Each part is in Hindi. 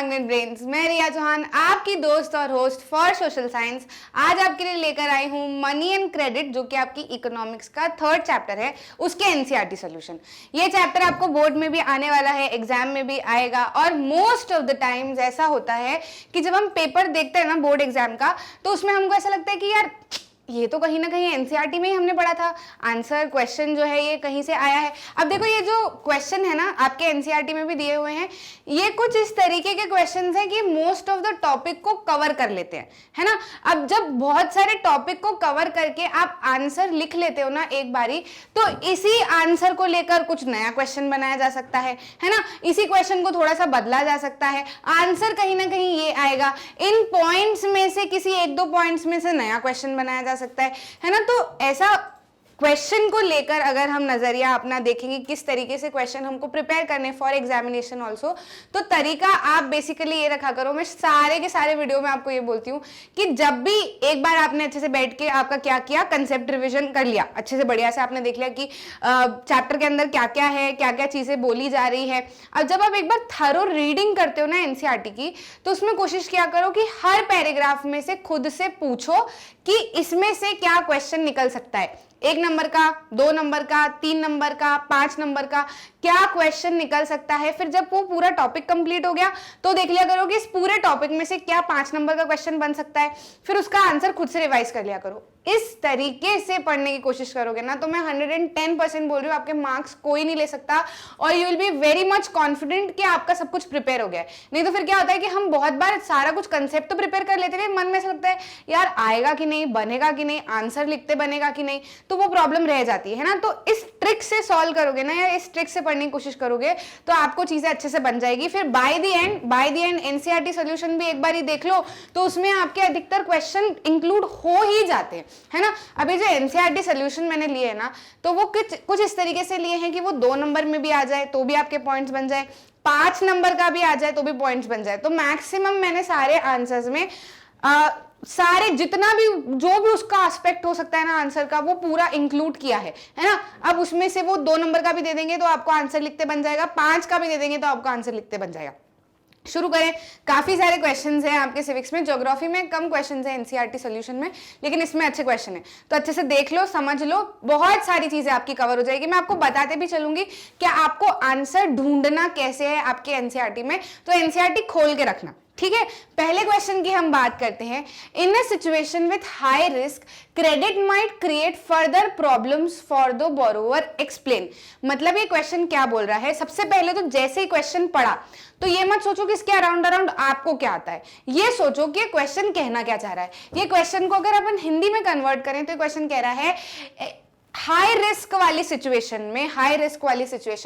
Magnet brains. मैं रिया चौहान, आपकी दोस्त और होस्ट फॉर सोशल साइंस। आज आपके लिए लेकर आई हूँ मनी एंड क्रेडिट, जो कि आपकी इकोनॉमिक्स का थर्ड चैप्टर है, उसके एनसीईआरटी सॉल्यूशन। ये चैप्टर आपको बोर्ड में भी आने वाला है, एग्जाम में भी आएगा, और मोस्ट ऑफ द टाइम्स ऐसा होता है कि जब हम पेपर देखते हैं ना बोर्ड एग्जाम का, तो उसमें हमको ऐसा लगता है कि यार ये तो कहीं ना कहीं एनसीईआरटी में ही हमने पढ़ा था, आंसर क्वेश्चन जो है ये कहीं से आया है। अब देखो ये जो क्वेश्चन है ना आपके एनसीईआरटी में भी दिए हुए हैं, ये कुछ इस तरीके के क्वेश्चंस हैं कि मोस्ट ऑफ द टॉपिक को कवर कर लेते हैं, है ना। अब जब बहुत सारे टॉपिक को कवर करके आप आंसर लिख लेते हो ना एक बारी, तो इसी आंसर को लेकर कुछ नया क्वेश्चन बनाया जा सकता है ना। इसी क्वेश्चन को थोड़ा सा बदला जा सकता है, आंसर कहीं ना कहीं ये आएगा। इन पॉइंट्स में से किसी एक दो पॉइंट्स में से नया क्वेश्चन बनाया जा सकता है ना। तो ऐसा क्वेश्चन को लेकर अगर हम नजरिया अपना देखेंगे किस तरीके से क्वेश्चन हमको प्रिपेयर करने फॉर एग्जामिनेशन ऑल्सो, तो तरीका आप बेसिकली ये रखा करो। मैं सारे के सारे वीडियो में आपको ये बोलती हूँ कि जब भी एक बार आपने अच्छे से बैठ के आपका क्या किया, कंसेप्ट रिवीजन कर लिया अच्छे से, बढ़िया से आपने देख लिया कि चैप्टर के अंदर क्या क्या है, क्या क्या चीजें बोली जा रही है। अब जब आप एक बार थरो रीडिंग करते हो ना एनसीईआरटी की, तो उसमें कोशिश किया करो कि हर पैराग्राफ में से खुद से पूछो कि इसमें से क्या क्वेश्चन निकल सकता है। 1 नंबर का, 2 नंबर का, 3 नंबर का, 5 नंबर का क्या क्वेश्चन निकल सकता है। फिर जब वो पूरा टॉपिक कंप्लीट हो गया तो देख लिया करो कि इस पूरे टॉपिक में से क्या 5 नंबर का क्वेश्चन बन सकता है। फिर उसका आंसर खुद से रिवाइज कर लिया करो। इस तरीके से पढ़ने की कोशिश करोगे ना, तो मैं 110% बोल रही हूँ, आपके मार्क्स कोई नहीं ले सकता, और you will be very much confident कि आपका सब कुछ प्रिपेयर हो गया है। नहीं तो फिर क्या होता है कि हम बहुत बार सारा कुछ कंसेप्ट तो प्रिपेयर कर लेते हैं, मन में ऐसा लगता है यार आएगा कि नहीं, बनेगा कि नहीं, आंसर लिखते बनेगा कि नहीं, तो वो प्रॉब्लम रह जाती है ना। तो इस ट्रिक से सॉल्व करोगे ना, या इस ट्रिक से पढ़ने की कोशिश करोगे, तो आपको चीजें अच्छे से बन जाएगी। फिर by the end NCERT solution भी एक बार ही देख लो, तो उसमें आपके अधिकतर क्वेश्चन इंक्लूड हो ही जाते हैं, है ना। अभी जो एनसीईआरटी सॉल्यूशन मैंने लिए है ना, तो वो कुछ इस तरीके से लिए हैं कि वो 2 नंबर में भी आ जाए तो भी आपके पॉइंट्स बन जाए, 5 नंबर का भी आ जाए तो भी पॉइंट्स बन जाए। तो मैक्सिमम मैंने सारे आंसर्स में सारे जितना भी जो भी उसका एस्पेक्ट हो सकता है ना आंसर का, वो पूरा इंक्लूड किया है ना। अब उसमें से वो 2 नंबर का भी दे देंगे तो आपको आंसर लिखते बन जाएगा, 5 का भी दे देंगे तो आपको आंसर लिखते बन जाएगा। शुरू करें। काफी सारे क्वेश्चंस हैं आपके सिविक्स में, ज्योग्राफी में कम क्वेश्चंस हैं एनसीईआरटी सॉल्यूशन में, लेकिन इसमें अच्छे क्वेश्चन है, तो अच्छे से देख लो, समझ लो, बहुत सारी चीजें आपकी कवर हो जाएगी। मैं आपको बताते भी चलूंगी कि आपको आंसर ढूंढना कैसे है आपके एनसीईआरटी में, तो एनसीईआरटी खोल के रखना, ठीक है। पहले क्वेश्चन की हम बात करते हैं। In a situation with high risk credit might create further problems for the borrower, explain. मतलब ये क्वेश्चन क्या बोल रहा है। सबसे पहले तो जैसे ही क्वेश्चन पढ़ा तो ये मत सोचो कि इसके अराउंड आपको क्या आता है, ये सोचो कि क्वेश्चन कहना क्या चाह रहा है। ये क्वेश्चन को अगर अपन हिंदी में कन्वर्ट करें तो क्वेश्चन कह रहा है हाई रिस्क वाली सिचुएशन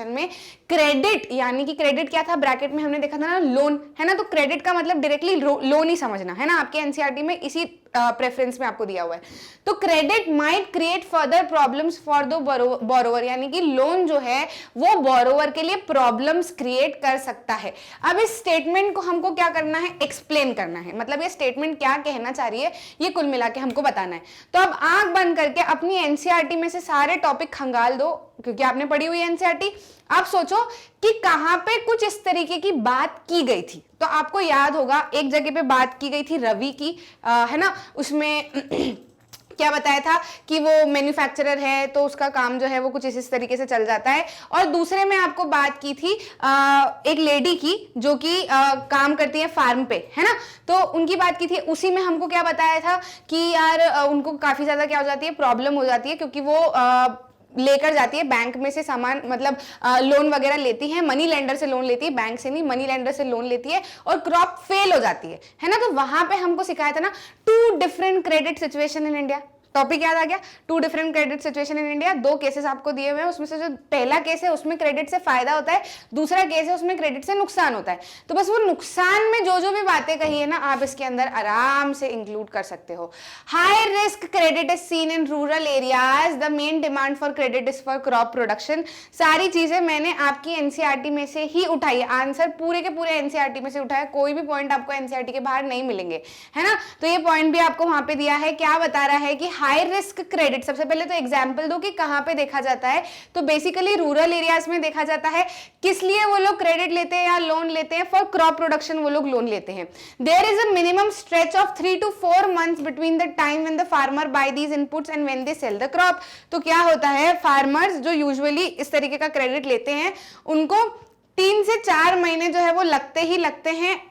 में क्रेडिट, यानी कि क्रेडिट क्या था, ब्रैकेट में हमने देखा था ना लोन, है ना। तो क्रेडिट का मतलब डायरेक्टली लोन ही समझना है ना, आपके एनसीईआरटी में इसी प्रेफरेंस में आपको दिया हुआ है। तो credit might create further problems for the borrower, यानी कि लोन जो है वो बोरोवर के लिए प्रॉब्लम्स क्रिएट कर सकता है। अब इस स्टेटमेंट को हमको क्या करना है, एक्सप्लेन करना है। मतलब ये स्टेटमेंट क्या कहना चाह रही है, ये कुल मिला के हमको बताना है। तो अब आंख बंद करके अपनी एनसीईआरटी में से सारे टॉपिक खंगाल दो, क्योंकि आपने पढ़ी हुई एनसीईआरटी। आप सोचो कि कहां पे कुछ इस तरीके की बात की गई थी। तो आपको याद होगा एक जगह पे बात की गई थी रवि की, है ना। उसमें क्या बताया था कि वो मैन्युफैक्चरर है, तो उसका काम जो है वो कुछ इस तरीके से चल जाता है। और दूसरे में आपको बात की थी एक लेडी की जो कि काम करती है फार्म पे, है ना। तो उनकी बात की थी। उसी में हमको क्या बताया था कि यार उनको काफी ज्यादा क्या हो जाती है, प्रॉब्लम हो जाती है, क्योंकि वो लेकर जाती है बैंक में से सामान, मतलब लोन वगैरह लेती है, मनी लेंडर से लोन लेती है, बैंक से नहीं, मनी लेंडर से लोन लेती है, और क्रॉप फेल हो जाती है ना। तो वहां पे हमको सिखाया था ना 2 different credit situation in India. Topic याद आ गया, 2 different credit situation in India. 2 cases आपको दिए हुए हैं, उसमें से जो पहला केस है उसमें क्रेडिट से फायदा होता है, दूसरा केस है उसमें क्रेडिट से नुकसान होता है। तो बस वो नुकसान में जो जो भी बातें कही है ना, आप इसके अंदर आराम से इंक्लूड कर सकते हो। High risk credit is seen in rural areas, the main demand for credit is for crop production. सारी चीजें मैंने आपकी एनसीईआरटी में से ही उठाई है, आंसर पूरे के पूरे एनसीईआरटी में से उठाया, कोई भी पॉइंट आपको एनसीईआरटी के बाहर नहीं मिलेंगे, है ना। तो ये पॉइंट भी आपको वहां पे दिया है, क्या बता रहा है कि हाई रिस्क क्रेडिट, सबसे पहले तो एग्जांपल दो कि कहाँ पे देखा जाता है। तो बेसिकली रूरल एरियाज में देखा जाता है। किस लिए वो लोग क्रेडिट लेते हैं या लोन लेते हैं? फॉर क्रॉप प्रोडक्शन वो लोग लोन लेते हैं। There is a minimum stretch of 3 to 4 months between the time when the farmer buy these inputs and when they sell the crop. तो क्या होता है, फार्मर्स जो यूजुअली इस तरीके का क्रेडिट लेते हैं उनको 3 से 4 महीने जो है वो लगते ही लगते हैं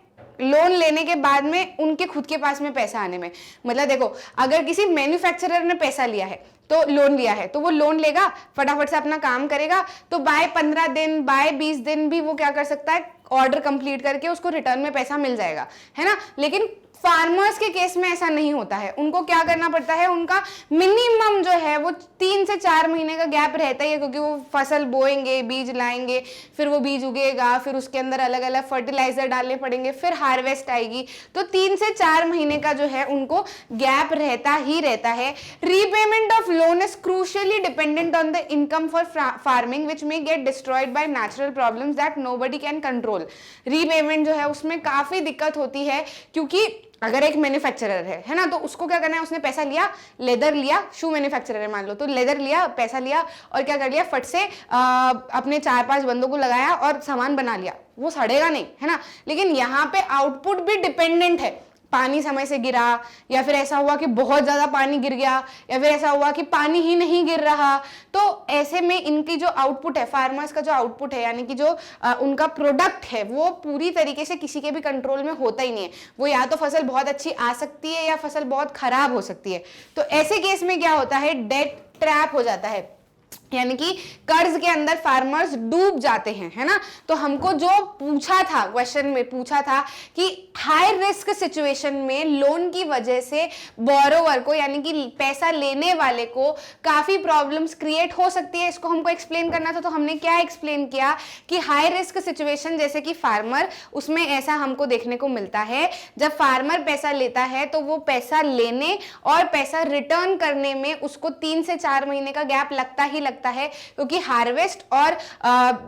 लोन लेने के बाद में उनके खुद के पास में पैसा आने में। मतलब देखो, अगर किसी मैन्युफैक्चरर ने पैसा लिया है तो लोन लिया है, तो वो लोन लेगा, फटाफट से अपना काम करेगा, तो बाय 15 दिन बाय 20 दिन भी वो क्या कर सकता है, ऑर्डर कंप्लीट करके उसको रिटर्न में पैसा मिल जाएगा, है ना। लेकिन फार्मर्स के केस में ऐसा नहीं होता है। उनको क्या करना पड़ता है, उनका मिनिमम जो है वो 3 से 4 महीने का गैप रहता ही है, क्योंकि वो फसल बोएंगे, बीज लाएंगे, फिर वो बीज उगेगा, फिर उसके अंदर अलग अलग फर्टिलाइजर डालने पड़ेंगे, फिर हार्वेस्ट आएगी। तो 3 से 4 महीने का जो है उनको गैप रहता ही रहता है। Repayment of loan is crucially dependent on the income for farming which may get destroyed by natural problems that nobody can control. Repayment जो है उसमें काफी दिक्कत होती है, क्योंकि अगर एक मैन्युफैक्चरर है ना, तो उसको क्या करना है, उसने पैसा लिया, लेदर लिया, शू मैन्युफैक्चरर है मान लो, तो लेदर लिया, पैसा लिया और क्या कर लिया, फट से अपने 4-5 बंदों को लगाया और सामान बना लिया, वो सड़ेगा नहीं, है ना। लेकिन यहाँ पे आउटपुट भी डिपेंडेंट है। पानी समय से गिरा, या फिर ऐसा हुआ कि बहुत ज्यादा पानी गिर गया, या फिर ऐसा हुआ कि पानी ही नहीं गिर रहा, तो ऐसे में इनकी जो आउटपुट है, फार्मर्स का जो आउटपुट है, यानी कि जो उनका प्रोडक्ट है, वो पूरी तरीके से किसी के भी कंट्रोल में होता ही नहीं है। वो या तो फसल बहुत अच्छी आ सकती है या फसल बहुत खराब हो सकती है। तो ऐसे केस में क्या होता है, डेट ट्रैप हो जाता है, यानी कि कर्ज के अंदर फार्मर्स डूब जाते हैं, है ना। तो हमको जो पूछा था, क्वेश्चन में पूछा था कि हाई रिस्क सिचुएशन में लोन की वजह से बोरोवर को, यानी कि पैसा लेने वाले को काफी प्रॉब्लम्स क्रिएट हो सकती है, इसको हमको एक्सप्लेन करना था। तो हमने क्या एक्सप्लेन किया कि हाई रिस्क सिचुएशन जैसे कि फार्मर, उसमें ऐसा हमको देखने को मिलता है, जब फार्मर पैसा लेता है तो वो पैसा लेने और पैसा रिटर्न करने में उसको 3 से 4 महीने का गैप लगता ही लगता है, क्योंकि हार्वेस्ट और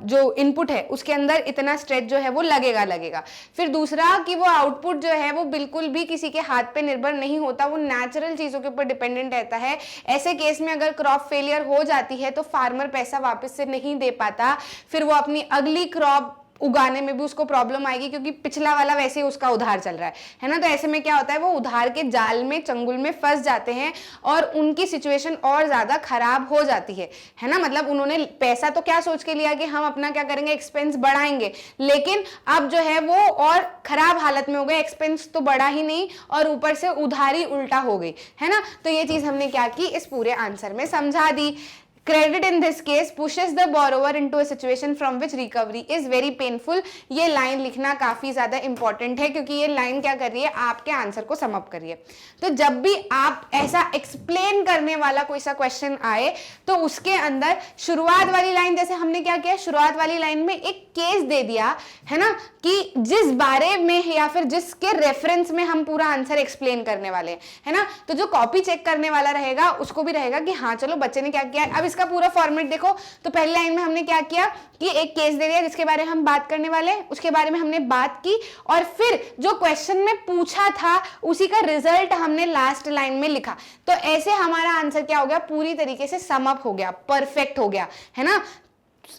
जो इनपुट है उसके अंदर इतना स्ट्रेच जो है वो लगेगा। फिर दूसरा कि वो आउटपुट जो है वो बिल्कुल भी किसी के हाथ पे निर्भर नहीं होता, वो नेचुरल चीजों के ऊपर डिपेंडेंट रहता है। ऐसे केस में अगर क्रॉप फेलियर हो जाती है तो फार्मर पैसा वापस से नहीं दे पाता, फिर वो अपनी अगली क्रॉप उगाने में भी उसको प्रॉब्लम आएगी, क्योंकि पिछला वाला वैसे ही उसका उधार चल रहा है ना। तो ऐसे में क्या होता है, वो उधार के जाल में, चंगुल में फंस जाते हैं और उनकी सिचुएशन और ज्यादा खराब हो जाती है ना। मतलब उन्होंने पैसा तो क्या सोच के लिया कि हम अपना क्या करेंगे, एक्सपेंस बढ़ाएंगे, लेकिन अब जो है वो और खराब हालत में हो गए, एक्सपेंस तो बढ़ा ही नहीं और ऊपर से उधारी उल्टा हो गई, है ना। तो ये चीज हमने क्या की, इस पूरे आंसर में समझा दी। Credit in this case pushes the borrower into a situation from which recovery is very painful। ये लाइन लिखना काफी ज्यादा इंपॉर्टेंट है, क्योंकि ये लाइन क्या कर रही है, आपके आंसर को सम अप कर रही है। तो जब भी आप ऐसा एक्सप्लेन करने वाला कोई सा क्वेश्चन आए, तो उसके अंदर शुरुआत वाली लाइन, जैसे हमने क्या किया, शुरुआत वाली लाइन में एक केस दे दिया, है ना, कि जिस बारे में या फिर जिसके रेफरेंस में हम पूरा आंसर एक्सप्लेन करने वाले हैं, है ना। तो जो कॉपी चेक करने वाला रहेगा उसको भी रहेगा कि हाँ चलो बच्चे ने क्या किया। अब इसका पूरा फॉर्मेट देखो, तो पहली लाइन में हमने क्या किया कि एक केस दे दिया जिसके बारे में हम बात करने वाले हैं, उसके बारे में हमने बात की, और फिर जो क्वेश्चन में पूछा था उसी का रिजल्ट हमने लास्ट लाइन में लिखा। तो ऐसे हमारा आंसर क्या हो गया, पूरी तरीके से सम अप हो गया, परफेक्ट हो गया, है ना।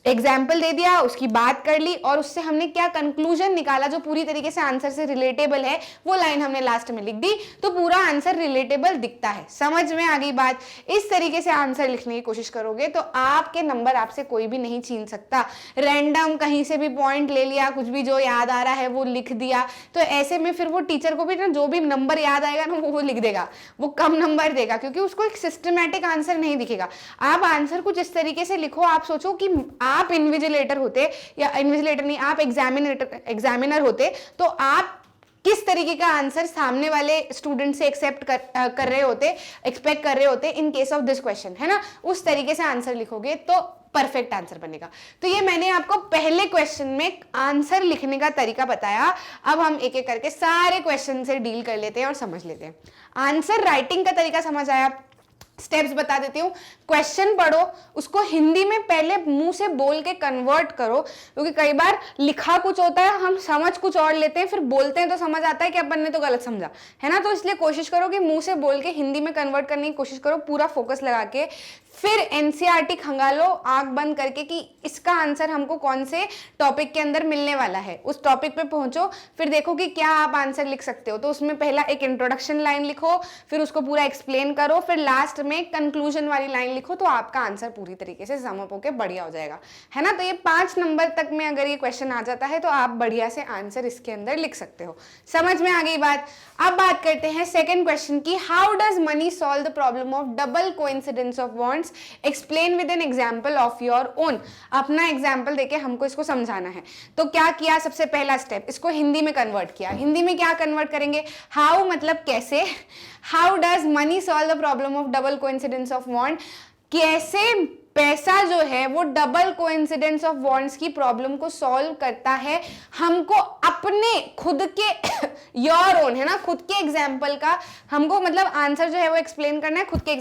एग्जाम्पल दे दिया, उसकी बात कर ली, और उससे हमने क्या कंक्लूजन निकाला जो पूरी तरीके से आंसर से रिलेटेबल है, वो लाइन हमने लास्ट में लिख दी। तो पूरा आंसर रिलेटेबल दिखता है। समझ में आ गई बात। इस तरीके से आंसर लिखने की कोशिश करोगे तो आपके नंबर आपसे कोई भी नहीं छीन सकता। रैंडम कहीं से भी पॉइंट ले लिया, कुछ भी जो याद आ रहा है वो लिख दिया, तो ऐसे में फिर वो टीचर को भी ना जो भी नंबर याद आएगा ना वो लिख देगा, वो कम नंबर देगा, क्योंकि उसको एक सिस्टमैटिक आंसर नहीं दिखेगा। आप आंसर कुछ इस तरीके से लिखो, आप सोचो कि आप इन्विजिलेटर होते, या इन्विजिलेटर नहीं, आप एग्जामिनर होते, तो आप किस तरीके का आंसर सामने वाले स्टूडेंट से एक्सेप्ट कर रहे होते, एक्सपेक्ट कर रहे होते in case of this question, है ना। उस तरीके से आंसर लिखोगे तो परफेक्ट आंसर बनेगा। तो ये मैंने आपको पहले क्वेश्चन में आंसर लिखने का तरीका बताया। अब हम एक एक करके सारे क्वेश्चन से डील कर लेते हैं और समझ लेते हैं। आंसर राइटिंग का तरीका समझ आया। स्टेप्स बता देती हूँ। क्वेश्चन पढ़ो, उसको हिंदी में पहले मुंह से बोल के कन्वर्ट करो, क्योंकि कई बार लिखा कुछ होता है, हम समझ कुछ और लेते हैं, फिर बोलते हैं तो समझ आता है कि अपन ने तो गलत समझा, है ना। तो इसलिए कोशिश करो कि मुंह से बोल के हिंदी में कन्वर्ट करने की कोशिश करो, पूरा फोकस लगा के। फिर एनसीईआरटी खंगालो आंख बंद करके कि इसका आंसर हमको कौन से टॉपिक के अंदर मिलने वाला है, उस टॉपिक पे पहुंचो, फिर देखो कि क्या आप आंसर लिख सकते हो। तो उसमें पहला एक इंट्रोडक्शन लाइन लिखो, फिर उसको पूरा एक्सप्लेन करो, फिर लास्ट में कंक्लूजन वाली लाइन लिखो, तो आपका आंसर पूरी तरीके से सम अप होके बढ़िया हो जाएगा, है ना। तो ये 5 नंबर तक में अगर ये क्वेश्चन आ जाता है तो आप बढ़िया से आंसर इसके अंदर लिख सकते हो। समझ में आ गई बात। अब बात करते हैं सेकेंड क्वेश्चन की, how does money solve the problem of double coincidence of bonds, explain with an example of your own. अपना एग्जाम्पल देके हमको इसको समझाना है। तो क्या किया, सबसे पहला स्टेप इसको हिंदी में कन्वर्ट किया। हिंदी में क्या कन्वर्ट करेंगे, हाउ मतलब कैसे, how does money solve the problem of double coincidence of bond, कैसे पैसा जो है वो डबल कोइंसिडेंस ऑफ बॉन्ड्स की प्रॉब्लम को सॉल्व करता है। हमको अपने खुद के योर ओन, है ना, खुद के एग्जाम्पल का हमको मतलब आंसर जो है वो एक्सप्लेन करना है खुद के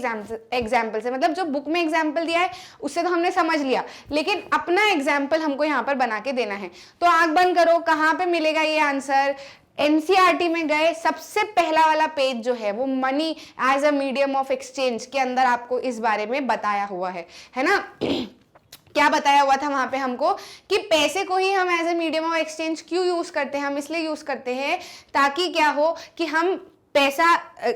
एग्जाम्पल से। मतलब जो बुक में एग्जाम्पल दिया है उससे तो हमने समझ लिया, लेकिन अपना एग्जाम्पल हमको यहाँ पर बना के देना है। तो आंख बंद करो, कहाँ पे मिलेगा ये आंसर, एनसीईआरटी में गए, सबसे पहला वाला पेज जो है वो money as a medium of exchange के अंदर आपको इस बारे में बताया हुआ है ना। क्या बताया हुआ था वहां पे हमको कि पैसे को ही हम as a medium of exchange क्यों यूज करते हैं, हम इसलिए यूज करते हैं ताकि क्या हो कि हम पैसा,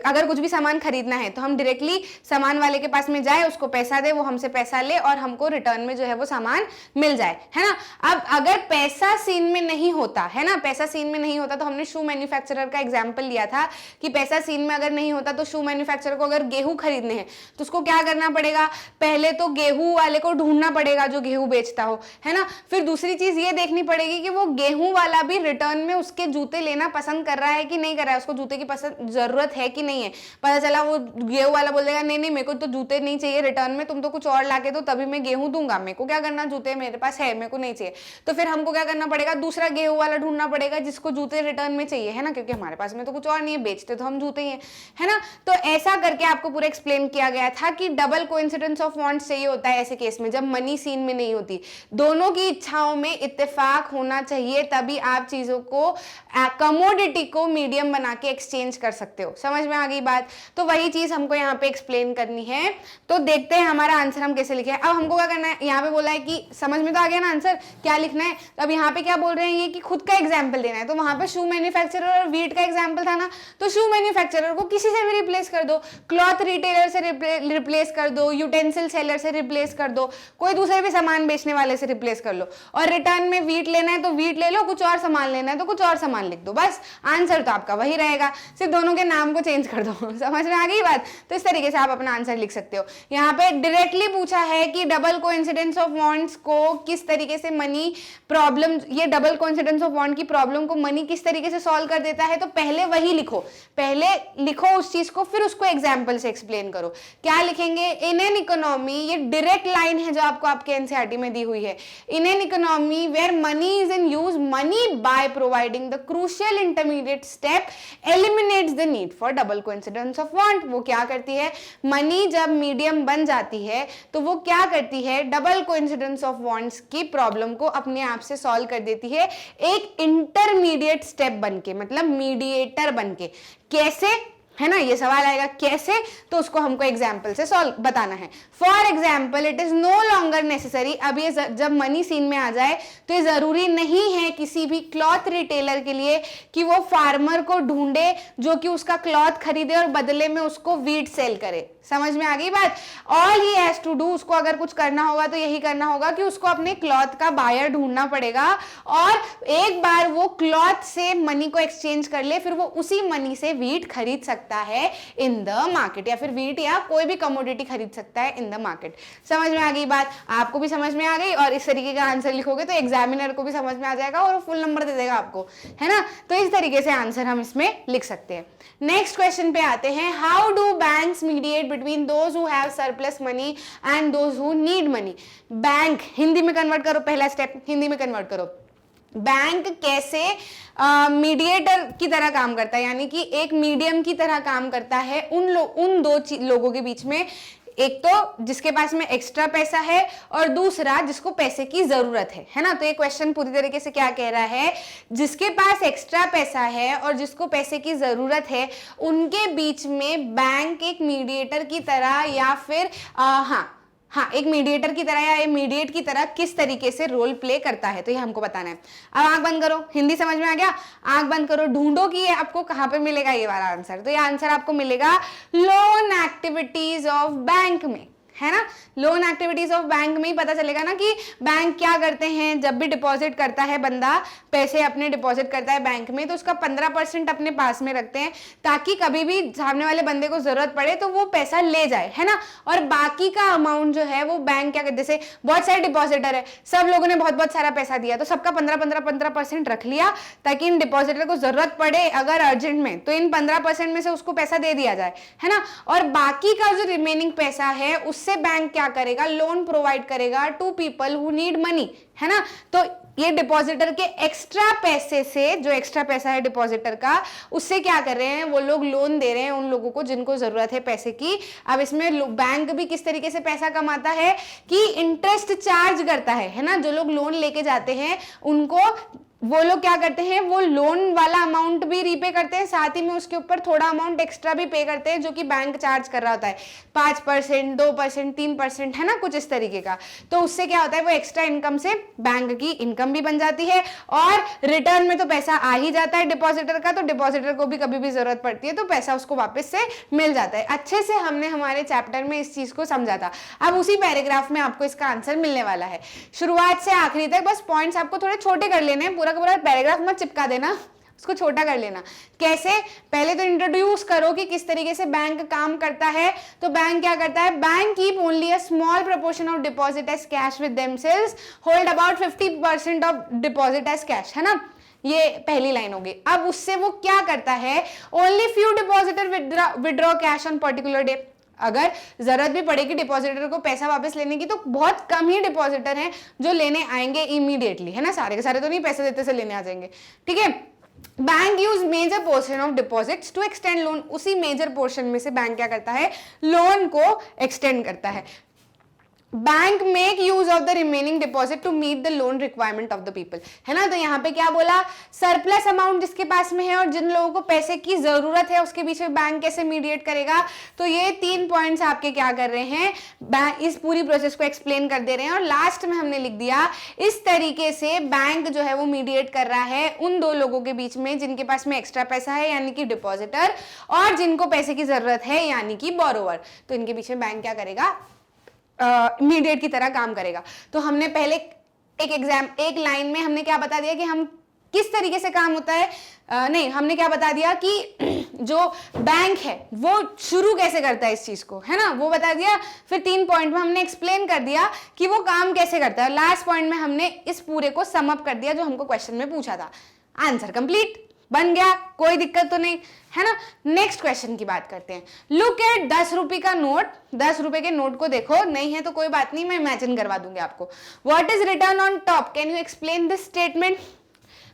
अगर कुछ भी सामान खरीदना है तो हम डायरेक्टली सामान वाले के पास में जाए, उसको पैसा दे, वो हमसे पैसा ले और हमको रिटर्न में जो है वो सामान मिल जाए, है ना। अब अगर पैसा सीन में नहीं होता, है ना, पैसा सीन में नहीं होता, तो हमने शू मैन्युफैक्चरर का एग्जांपल लिया था कि पैसा सीन में अगर नहीं होता तो शू मैन्युफैक्चरर को अगर गेहूं खरीदने हैं तो उसको क्या करना पड़ेगा, पहले तो गेहूं वाले को ढूंढना पड़ेगा जो गेहूं बेचता हो, है ना। फिर दूसरी चीज ये देखनी पड़ेगी कि वो गेहूं वाला भी रिटर्न में उसके जूते लेना पसंद कर रहा है कि नहीं कर रहा है, उसको जूते की पसंद जरूरत है कि नहीं है। पता चला वो गेहूं वाला बोल देगा नहीं नहीं मेरे को तो जूते नहीं चाहिए रिटर्न में, तुम तो कुछ और लाके दो तभी मैं गेहूं दूंगा, मेरे को क्या करना, जूते मेरे पास है, मेरे को नहीं चाहिए। तो फिर हमको क्या करना पड़ेगा, दूसरा गेहूं वाला ढूंढना पड़ेगा जिसको जूते रिटर्न में चाहिए, है ना, क्योंकि हमारे पास में तो कुछ और नहीं है, बेचते तो हम जूते ही है ना। तो ऐसा करके आपको पूरा एक्सप्लेन किया गया था कि डबल कोइंसिडेंस ऑफ बॉन्ड्स चाहिए होता है ऐसे केस में जब मनी सीन में नहीं होती, दोनों की इच्छाओं में इत्तेफाक होना चाहिए, तभी आप चीजों को, कमोडिटी को मीडियम बना के एक्सचेंज कर सकते हो। समझ में आ गई बात। तो वही चीज हमको यहाँ पे एक्सप्लेन करनी है। तो देखते हैं हमारा आंसर हम कैसे लिखे। अब हमको क्या करना है, यहाँ पे बोला है कि समझ में तो आ गया ना आंसर क्या लिखना है। तो अब यहाँ पे क्या बोल रहे हैं ये कि खुद का एग्जाम्पल देना है। तो वहां पे शू मैन्युफैक्चरर और वीट का एग्जाम्पल था ना, तो शू मैन्युफैक्चरर को किसी से भी रिप्लेस कर दो, क्लॉथ रिटेलर से रिप्लेस कर दो, यूटेंसिल सेलर से रिप्लेस कर दो, कोई दूसरे भी सामान बेचने वाले से रिप्लेस कर लो। और रिटर्न में वीट लेना है तो वीट ले लो, कुछ और सामान लेना है तो कुछ और सामान लिख दो, बस आंसर तो आपका वही रहेगा, सिर्फ दोनों के नाम को चेंज कर दो। समझ में आ गई बात। तो इस तरीके से आप अपना आंसर लिख सकते हो। यहाँ पे डायरेक्टली पूछा है कि डबल कोइंसिडेंस ऑफ बॉन्ड्स को किस तरीके से मनी प्रॉब्लम, ये डबल कोइंसिडेंस ऑफ बॉन्ड की प्रॉब्लम को मनी किस तरीके से सॉल्व कर देता है। तो पहले वही लिखो, पहले लिखो उस चीज को, फिर उसको एग्जाम्पल से एक्सप्लेन करो। क्या लिखेंगे, इन एन इकोनॉमी, ये डायरेक्ट लाइन है जो आपको आपके एनसीईआरटी में दी हुई है, in an economy where money is in use, money by providing the crucial intermediate step eliminates the need for double coincidence of bond. वो क्या करती है, मनी जब मीडियम बन जाती है तो वो क्या करती है, डबल कोइंसिडेंस ऑफ बॉन्ड्स की प्रॉब्लम को अपने आप से सॉल्व कर देती है, एक इंटरमीडिएट स्टेप बनके, मतलब मीडिएटर बनके। कैसे, है ना, ये सवाल आएगा कैसे, तो उसको हमको एग्जाम्पल से सॉल्व बताना है। For example, it is no longer necessary, अब ये जब मनी सीन में आ जाए तो ये जरूरी नहीं है किसी भी क्लॉथ रिटेलर के लिए कि वो फार्मर को ढूंढे जो कि उसका क्लॉथ खरीदे और बदले में उसको वीट सेल करे। समझ में आ गई बात। All he has to do, उसको अगर कुछ करना होगा तो यही करना होगा कि उसको अपने क्लॉथ का बायर ढूंढना पड़ेगा, और एक बार वो क्लॉथ से मनी को एक्सचेंज कर ले फिर वो उसी मनी से वीट खरीद सकता है इन द मार्केट, या फिर वीट या कोई भी कमोडिटी खरीद सकता है इन द मार्केट। समझ में आ गई बात, आपको भी समझ में आ गई, और इस तरीके का आंसर लिखोगे तो एग्जामिनर को भी समझ में आ जाएगा और फुल नंबर दे देगा आपको, है ना। तो इस तरीके से आंसर हम इसमें लिख सकते हैं। नेक्स्ट क्वेश्चन पे आते हैं, how do banks mediate between those who have surplus money and those who need money. Bank Hindi में कन्वर्ट करो, पहला स्टेप हिंदी में कन्वर्ट करो। बैंक कैसे मीडिएटर की तरह काम करता है, यानी कि एक मीडियम की तरह काम करता है उन दो लोगों के बीच में, एक तो जिसके पास में एक्स्ट्रा पैसा है और दूसरा जिसको पैसे की जरूरत है ना। तो ये क्वेश्चन पूरी तरीके से क्या कह रहा है, जिसके पास एक्स्ट्रा पैसा है और जिसको पैसे की जरूरत है उनके बीच में बैंक एक मीडिएटर की तरह या फिर एक मीडिएटर की तरह या मीडिएट की तरह किस तरीके से रोल प्ले करता है, तो ये हमको बताना है। अब आंख बंद करो, हिंदी समझ में आ गया, आंख बंद करो, ढूंढो कि ये आपको कहां पे मिलेगा ये वाला आंसर। तो ये आंसर आपको मिलेगा लोन एक्टिविटीज ऑफ बैंक में, है ना। लोन एक्टिविटीज ऑफ बैंक में ही पता चलेगा ना कि बैंक क्या करते हैं। जब भी डिपॉजिट करता है बंदा, पैसे अपने डिपॉजिट करता है बैंक में, तो उसका 15% अपने पास में रखते हैं ताकि कभी भी सामने वाले बंदे को जरूरत पड़े तो वो पैसा ले जाए, है ना। और बाकी का अमाउंट जो है वो बैंक क्या करते, जैसे बहुत सारे डिपॉजिटर है, सब लोगों ने बहुत बहुत सारा पैसा दिया, तो सबका 15% रख लिया ताकि इन डिपॉजिटर को जरूरत पड़े अगर अर्जेंट में, तो इन 15% में से उसको पैसा दे दिया जाए, है ना। और बाकी का जो रिमेनिंग पैसा है उससे बैंक क्या करेगा, लोन प्रोवाइड करेगा to people who need money, है ना। तो ये डिपॉजिटर के एक्स्ट्रा पैसे से, जो एक्स्ट्रा पैसा है डिपॉजिटर का, उससे क्या कर रहे हैं, वो लोग लोन दे रहे हैं उन लोगों को जिनको जरूरत है पैसे की। अब इसमें बैंक भी किस तरीके से पैसा कमाता है कि इंटरेस्ट चार्ज करता है ना। जो लोग लोन लेके जाते हैं उनको वो लोग क्या करते हैं, वो लोन वाला अमाउंट भी रीपे करते हैं, साथ ही में उसके ऊपर थोड़ा अमाउंट एक्स्ट्रा भी पे करते हैं जो कि बैंक चार्ज कर रहा होता है, 5%, 2%, 3%, है ना, कुछ इस तरीके का। तो उससे क्या होता है, वो एक्स्ट्रा इनकम से बैंक की इनकम भी बन जाती है और रिटर्न में तो पैसा आ ही जाता है डिपॉजिटर का, तो डिपॉजिटर को भी कभी भी जरूरत पड़ती है तो पैसा उसको वापस से मिल जाता है। अच्छे से हमने हमारे चैप्टर में इस चीज को समझा था। अब उसी पैराग्राफ में आपको इसका आंसर मिलने वाला है, शुरुआत से आखिरी तक। बस पॉइंट्स आपको थोड़े छोटे कर लेने हैं, पूरा का पूरा पैराग्राफ मत चिपका देना, उसको छोटा कर लेना। कैसे, पहले तो इंट्रोड्यूस करो कि किस तरीके से बैंक काम करता है। तो बैंक क्या करता है, bank keep only a small proportion of deposit as cash with themselves, hold about 50% of deposit as cash, है ना। ये पहली लाइन होगी। अब उससे वो क्या करता है, only few depositor withdraw cash on particular day. अगर जरूरत भी पड़ेगी डिपॉजिटर को पैसा वापस लेने की तो बहुत कम ही डिपॉजिटर हैं जो लेने आएंगे इमीडिएटली, है ना। सारे के सारे तो नहीं पैसे देते से लेने आ जाएंगे, ठीक है। Bank use major portion of deposits to extend loan, उसी मेजर पोर्शन में से बैंक क्या करता है, लोन को एक्सटेंड करता है। Bank make use of the remaining deposit to meet the loan requirement of the people, है ना। तो यहाँ पे क्या बोला, सरप्लस अमाउंट जिसके पास में है और जिन लोगों को पैसे की जरूरत है उसके बीच में बैंक कैसे मीडिएट करेगा। तो ये 3 पॉइंट्स आपके क्या कर रहे हैं, इस पूरी प्रोसेस को एक्सप्लेन कर दे रहे हैं। और लास्ट में हमने लिख दिया, इस तरीके से बैंक जो है वो मीडिएट कर रहा है उन दो लोगों के बीच में जिनके पास में एक्स्ट्रा पैसा है यानी कि डिपॉजिटर, और जिनको पैसे की जरूरत है यानी कि बोरोवर। तो इनके बीच में बैंक क्या करेगा, मीडिएट की तरह काम करेगा। तो हमने पहले एक लाइन में हमने क्या बता दिया कि हम किस तरीके से काम होता है, हमने क्या बता दिया कि जो बैंक है वो शुरू कैसे करता है इस चीज को, है ना, वो बता दिया। फिर 3 पॉइंट में हमने एक्सप्लेन कर दिया कि वो काम कैसे करता है। लास्ट पॉइंट में हमने इस पूरे को सम अप कर दिया जो हमको क्वेश्चन में पूछा था। आंसर कंप्लीट बन गया, कोई दिक्कत तो नहीं, है ना। नेक्स्ट क्वेश्चन की बात करते हैं। लुक एट 10 रुपए का नोट, 10 रुपए के नोट को देखो, नहीं है तो कोई बात नहीं, मैं इमेजिन करवा दूंगी आपको। What is return on top, can you explain this statement.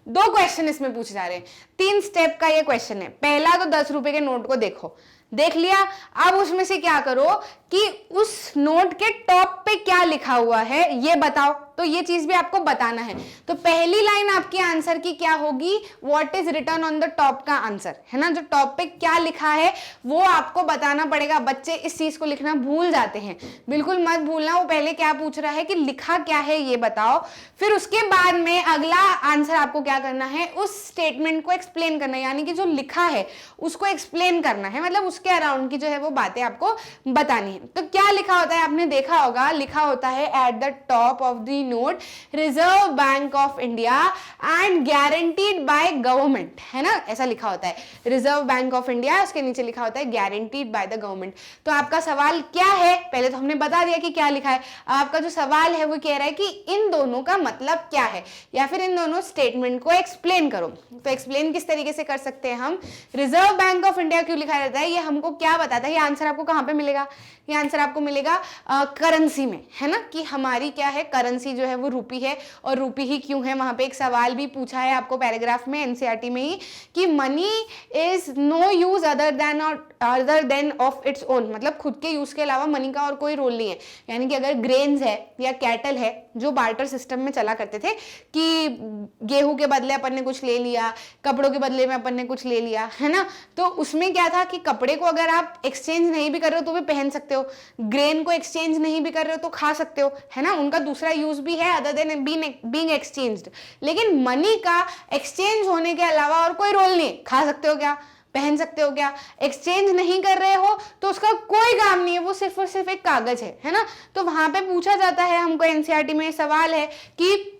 2 question इसमें पूछे जा रहे हैं, 3 स्टेप का ये क्वेश्चन है। पहला तो 10 रुपए के नोट को देखो, देख लिया। अब उसमें से क्या करो कि उस नोट के टॉप पे क्या लिखा हुआ है ये बताओ। तो ये चीज भी आपको बताना है। तो पहली लाइन आपके आंसर की क्या होगी, what is written on the top का आंसर, है ना। जो टॉप पे क्या लिखा है वो आपको बताना पड़ेगा। बच्चे इस चीज को लिखना भूल जाते हैं, बिल्कुल मत भूलना। वो पहले क्या पूछ रहा है कि लिखा क्या है ये बताओ, फिर उसके बाद में अगला आंसर आपको क्या करना है, उस स्टेटमेंट को एक्सप्लेन करना है, यानी कि जो लिखा है उसको एक्सप्लेन करना है, मतलब उसके अराउंड की जो है वो बातें आपको बतानी है। तो क्या लिखा होता है, आपने देखा होगा, लिखा होता है at the top of the note reserve Bank of India and guaranteed by government, है ना, ऐसा लिखा होता है। रिजर्व बैंक ऑफ इंडिया, उसके नीचे लिखा होता है गारंटीड बाय द गवर्नमेंट। तो आपका सवाल क्या है, पहले तो हमने बता दिया कि क्या लिखा है। आपका जो सवाल है वो कह रहा है कि इन दोनों का मतलब क्या है, या फिर इन दोनों स्टेटमेंट को एक्सप्लेन करो। तो एक्सप्लेन किस तरीके से कर सकते हैं हम, रिजर्व बैंक ऑफ इंडिया क्यों लिखा रहता है, ये हमको क्या बताता है, ये आंसर आपको कहाँ पे मिलेगा, ये आंसर आपको मिलेगा करेंसी में, है ना, कि हमारी क्या है करेंसी जो है वो रूपी है, और रूपी ही क्यों है। वहां पे एक सवाल भी पूछा है आपको पैराग्राफ में एनसीईआरटी में ही, कि money is no use other than of its own, मतलब खुद के यूज के अलावा मनी का और कोई रोल नहीं है। यानी कि अगर ग्रेन्स है या कैटल है, जो बार्टर सिस्टम में चला करते थे कि गेहूं के बदले अपन ने कुछ ले लिया, कपड़ों के बदले में अपन ने कुछ ले लिया, है ना, तो उसमें क्या था कि कपड़े को अगर आप एक्सचेंज नहीं भी कर रहे हो तो भी पहन सकते हो, ग्रेन को एक्सचेंज नहीं भी कर रहे हो तो खा सकते हो, है ना, उनका दूसरा यूज भी है अदर देन बीइंग एक्सचेंज्ड। लेकिन मनी का एक्सचेंज होने के अलावा और कोई रोल नहीं, खा सकते हो क्या, पहन सकते हो क्या, एक्सचेंज नहीं कर रहे हो तो उसका कोई काम नहीं है, वो सिर्फ और सिर्फ एक कागज है ना। तो वहां पे पूछा जाता है हमको एनसीईआरटी में सवाल है कि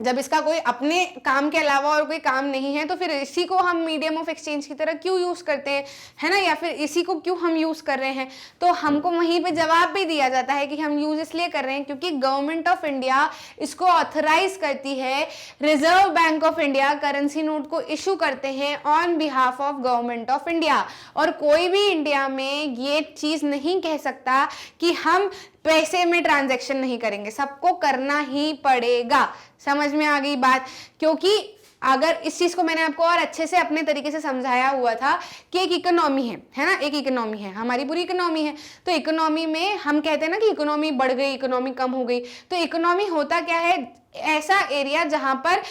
जब इसका कोई अपने काम के अलावा और कोई काम नहीं है तो फिर इसी को हम मीडियम ऑफ एक्सचेंज की तरह क्यों यूज करते हैं, है ना, या फिर इसी को क्यों हम यूज कर रहे हैं। तो हमको वहीं पे जवाब भी दिया जाता है कि हम यूज इसलिए कर रहे हैं क्योंकि गवर्नमेंट ऑफ इंडिया इसको ऑथराइज करती है, reserve Bank of India currency note को इशू करते हैं on behalf of government of India. और कोई भी इंडिया में ये चीज नहीं कह सकता कि हम पैसे में ट्रांजैक्शन नहीं करेंगे, सबको करना ही पड़ेगा। समझ में आ गई बात, क्योंकि अगर इस चीज को मैंने आपको और अच्छे से अपने तरीके से समझाया हुआ था कि एक इकोनॉमी है ना, एक इकोनॉमी है, हमारी पूरी इकोनॉमी है। तो इकोनॉमी में हम कहते हैं ना कि इकोनॉमी बढ़ गई, इकोनॉमी कम हो गई। तो इकोनॉमी होता क्या है, ऐसा एरिया जहां पर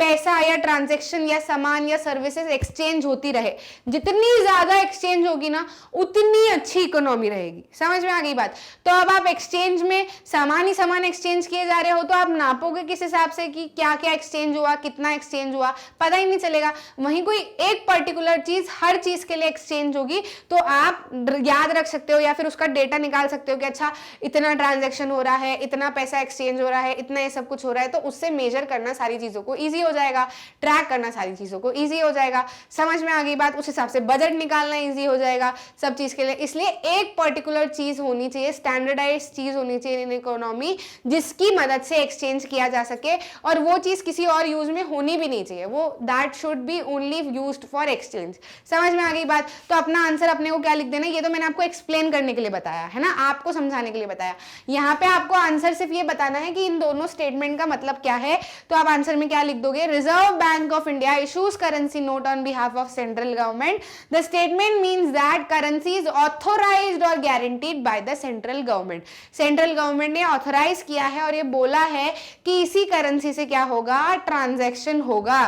पैसा या ट्रांजैक्शन या सामान या सर्विसेज एक्सचेंज होती रहे। जितनी ज्यादा एक्सचेंज होगी ना उतनी अच्छी इकोनॉमी रहेगी। समझ में आ गई बात। तो अब आप एक्सचेंज में सामान ही सामान एक्सचेंज किए जा रहे हो तो आप नापोगे किस हिसाब से कि क्या क्या एक्सचेंज हुआ, कितना एक्सचेंज हुआ, पता ही नहीं चलेगा। वहीं कोई एक पर्टिकुलर चीज हर चीज के लिए एक्सचेंज होगी तो आप याद रख सकते हो या फिर उसका डेटा निकाल सकते हो कि अच्छा इतना ट्रांजेक्शन हो रहा है, इतना पैसा एक्सचेंज हो रहा है, इतना ये सब कुछ हो रहा है। तो उससे मेजर करना सारी चीजों को ईजी हो जाएगा, ट्रैक करना सारी चीजों को इजी हो जाएगा। समझ में आ गई बात। उस हिसाब से बजट निकालना इजी हो जाएगा सब चीज के लिए। इसलिए एक पर्टिकुलर चीज होनी चाहिए, स्टैंडर्डाइज्ड चीज होनी चाहिए इन इकोनॉमी, जिसकी मदद से एक्सचेंज किया जा सके, और वो चीज किसी और यूज में होनी भी नहीं चाहिए। वो that should be only used for exchange. समझ में आ गई बात। तो अपना आंसर अपने को क्या लिख देना, ये तो मैंने आपको एक्सप्लेन करने के लिए बताया है ना, आपको समझाने के लिए बताया। यहाँ पे आपको आंसर सिर्फ ये बताना है कि इन दोनों स्टेटमेंट का मतलब क्या है। तो आप आंसर में क्या लिख दोगे, Reserve Bank of India issues currency note on behalf of central government. The statement means that currency is authorized or guaranteed by the central government. Central government ने authorize किया है और ये बोला है कि इसी करेंसी से क्या होगा, ट्रांजैक्शन होगा।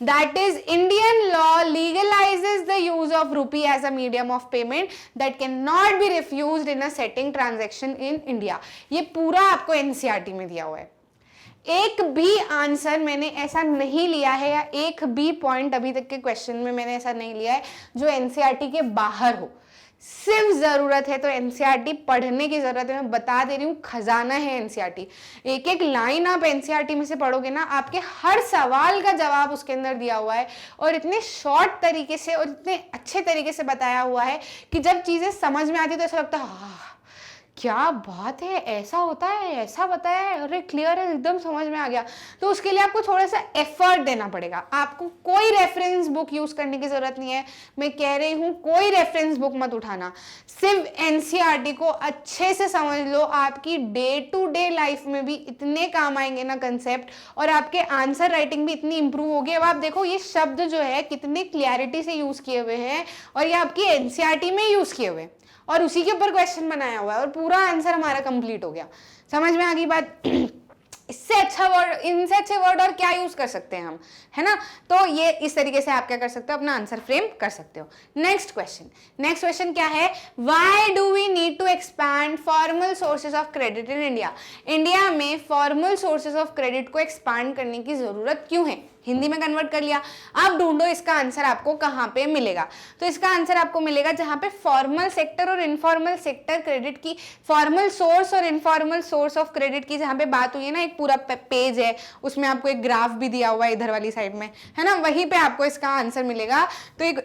That is, Indian law legalizes the use of rupee as a medium of payment that cannot be refused in a setting transaction in India. ये पूरा आपको एनसीईआरटी में दिया हुआ है। एक भी आंसर मैंने ऐसा नहीं लिया है या एक भी पॉइंट अभी तक के क्वेश्चन में मैंने ऐसा नहीं लिया है जो एनसीईआरटी के बाहर हो। सिर्फ जरूरत है तो एनसीईआरटी पढ़ने की जरूरत है। मैं बता दे रही हूँ, खजाना है एनसीईआरटी। एक एक लाइन आप एनसीईआरटी में से पढ़ोगे ना, आपके हर सवाल का जवाब उसके अंदर दिया हुआ है और इतने शॉर्ट तरीके से और इतने अच्छे तरीके से बताया हुआ है कि जब चीजें समझ में आती है तो ऐसा लगता है क्या बात है, ऐसा होता है, ऐसा बताया है, अरे क्लियर है, एकदम समझ में आ गया। तो उसके लिए आपको थोड़ा सा एफर्ट देना पड़ेगा। आपको कोई रेफरेंस बुक यूज करने की जरूरत नहीं है। मैं कह रही हूं कोई रेफरेंस बुक मत उठाना, सिर्फ एनसीईआरटी को अच्छे से समझ लो। आपकी डे टू डे लाइफ में भी इतने काम आएंगे ना कंसेप्ट, और आपके आंसर राइटिंग भी इतनी इंप्रूव होगी। अब आप देखो ये शब्द जो है कितने क्लैरिटी से यूज किए हुए हैं और ये आपकी एनसीईआरटी में यूज किए हुए हैं और उसी के ऊपर क्वेश्चन बनाया हुआ है और पूरा आंसर हमारा कंप्लीट हो गया। समझ में आ गई बात। इससे अच्छा वर्ड, इनसे अच्छे वर्ड और क्या यूज कर सकते हैं हम, है ना। तो ये इस तरीके से आप क्या कर सकते हो, अपना आंसर फ्रेम कर सकते हो। नेक्स्ट क्वेश्चन क्या है, why do we need to expand formal sources of credit in India. India में फॉर्मल सोर्सेज ऑफ क्रेडिट को एक्सपैंड करने की जरूरत क्यों है। हिंदी में कन्वर्ट कर लिया। अब ढूंढो इसका आंसर आपको कहां पे मिलेगा। तो इसका आंसर आपको मिलेगा जहां पे फॉर्मल सेक्टर और इनफॉर्मल सेक्टर क्रेडिट की, फॉर्मल सोर्स और इनफॉर्मल सोर्स ऑफ क्रेडिट की जहां पे बात हुई है ना, एक पूरा पेज है, उसमें आपको एक ग्राफ भी दिया हुआ है इधर वाली साइड में, है ना, वहीं पे आपको इसका आंसर मिलेगा। तो एक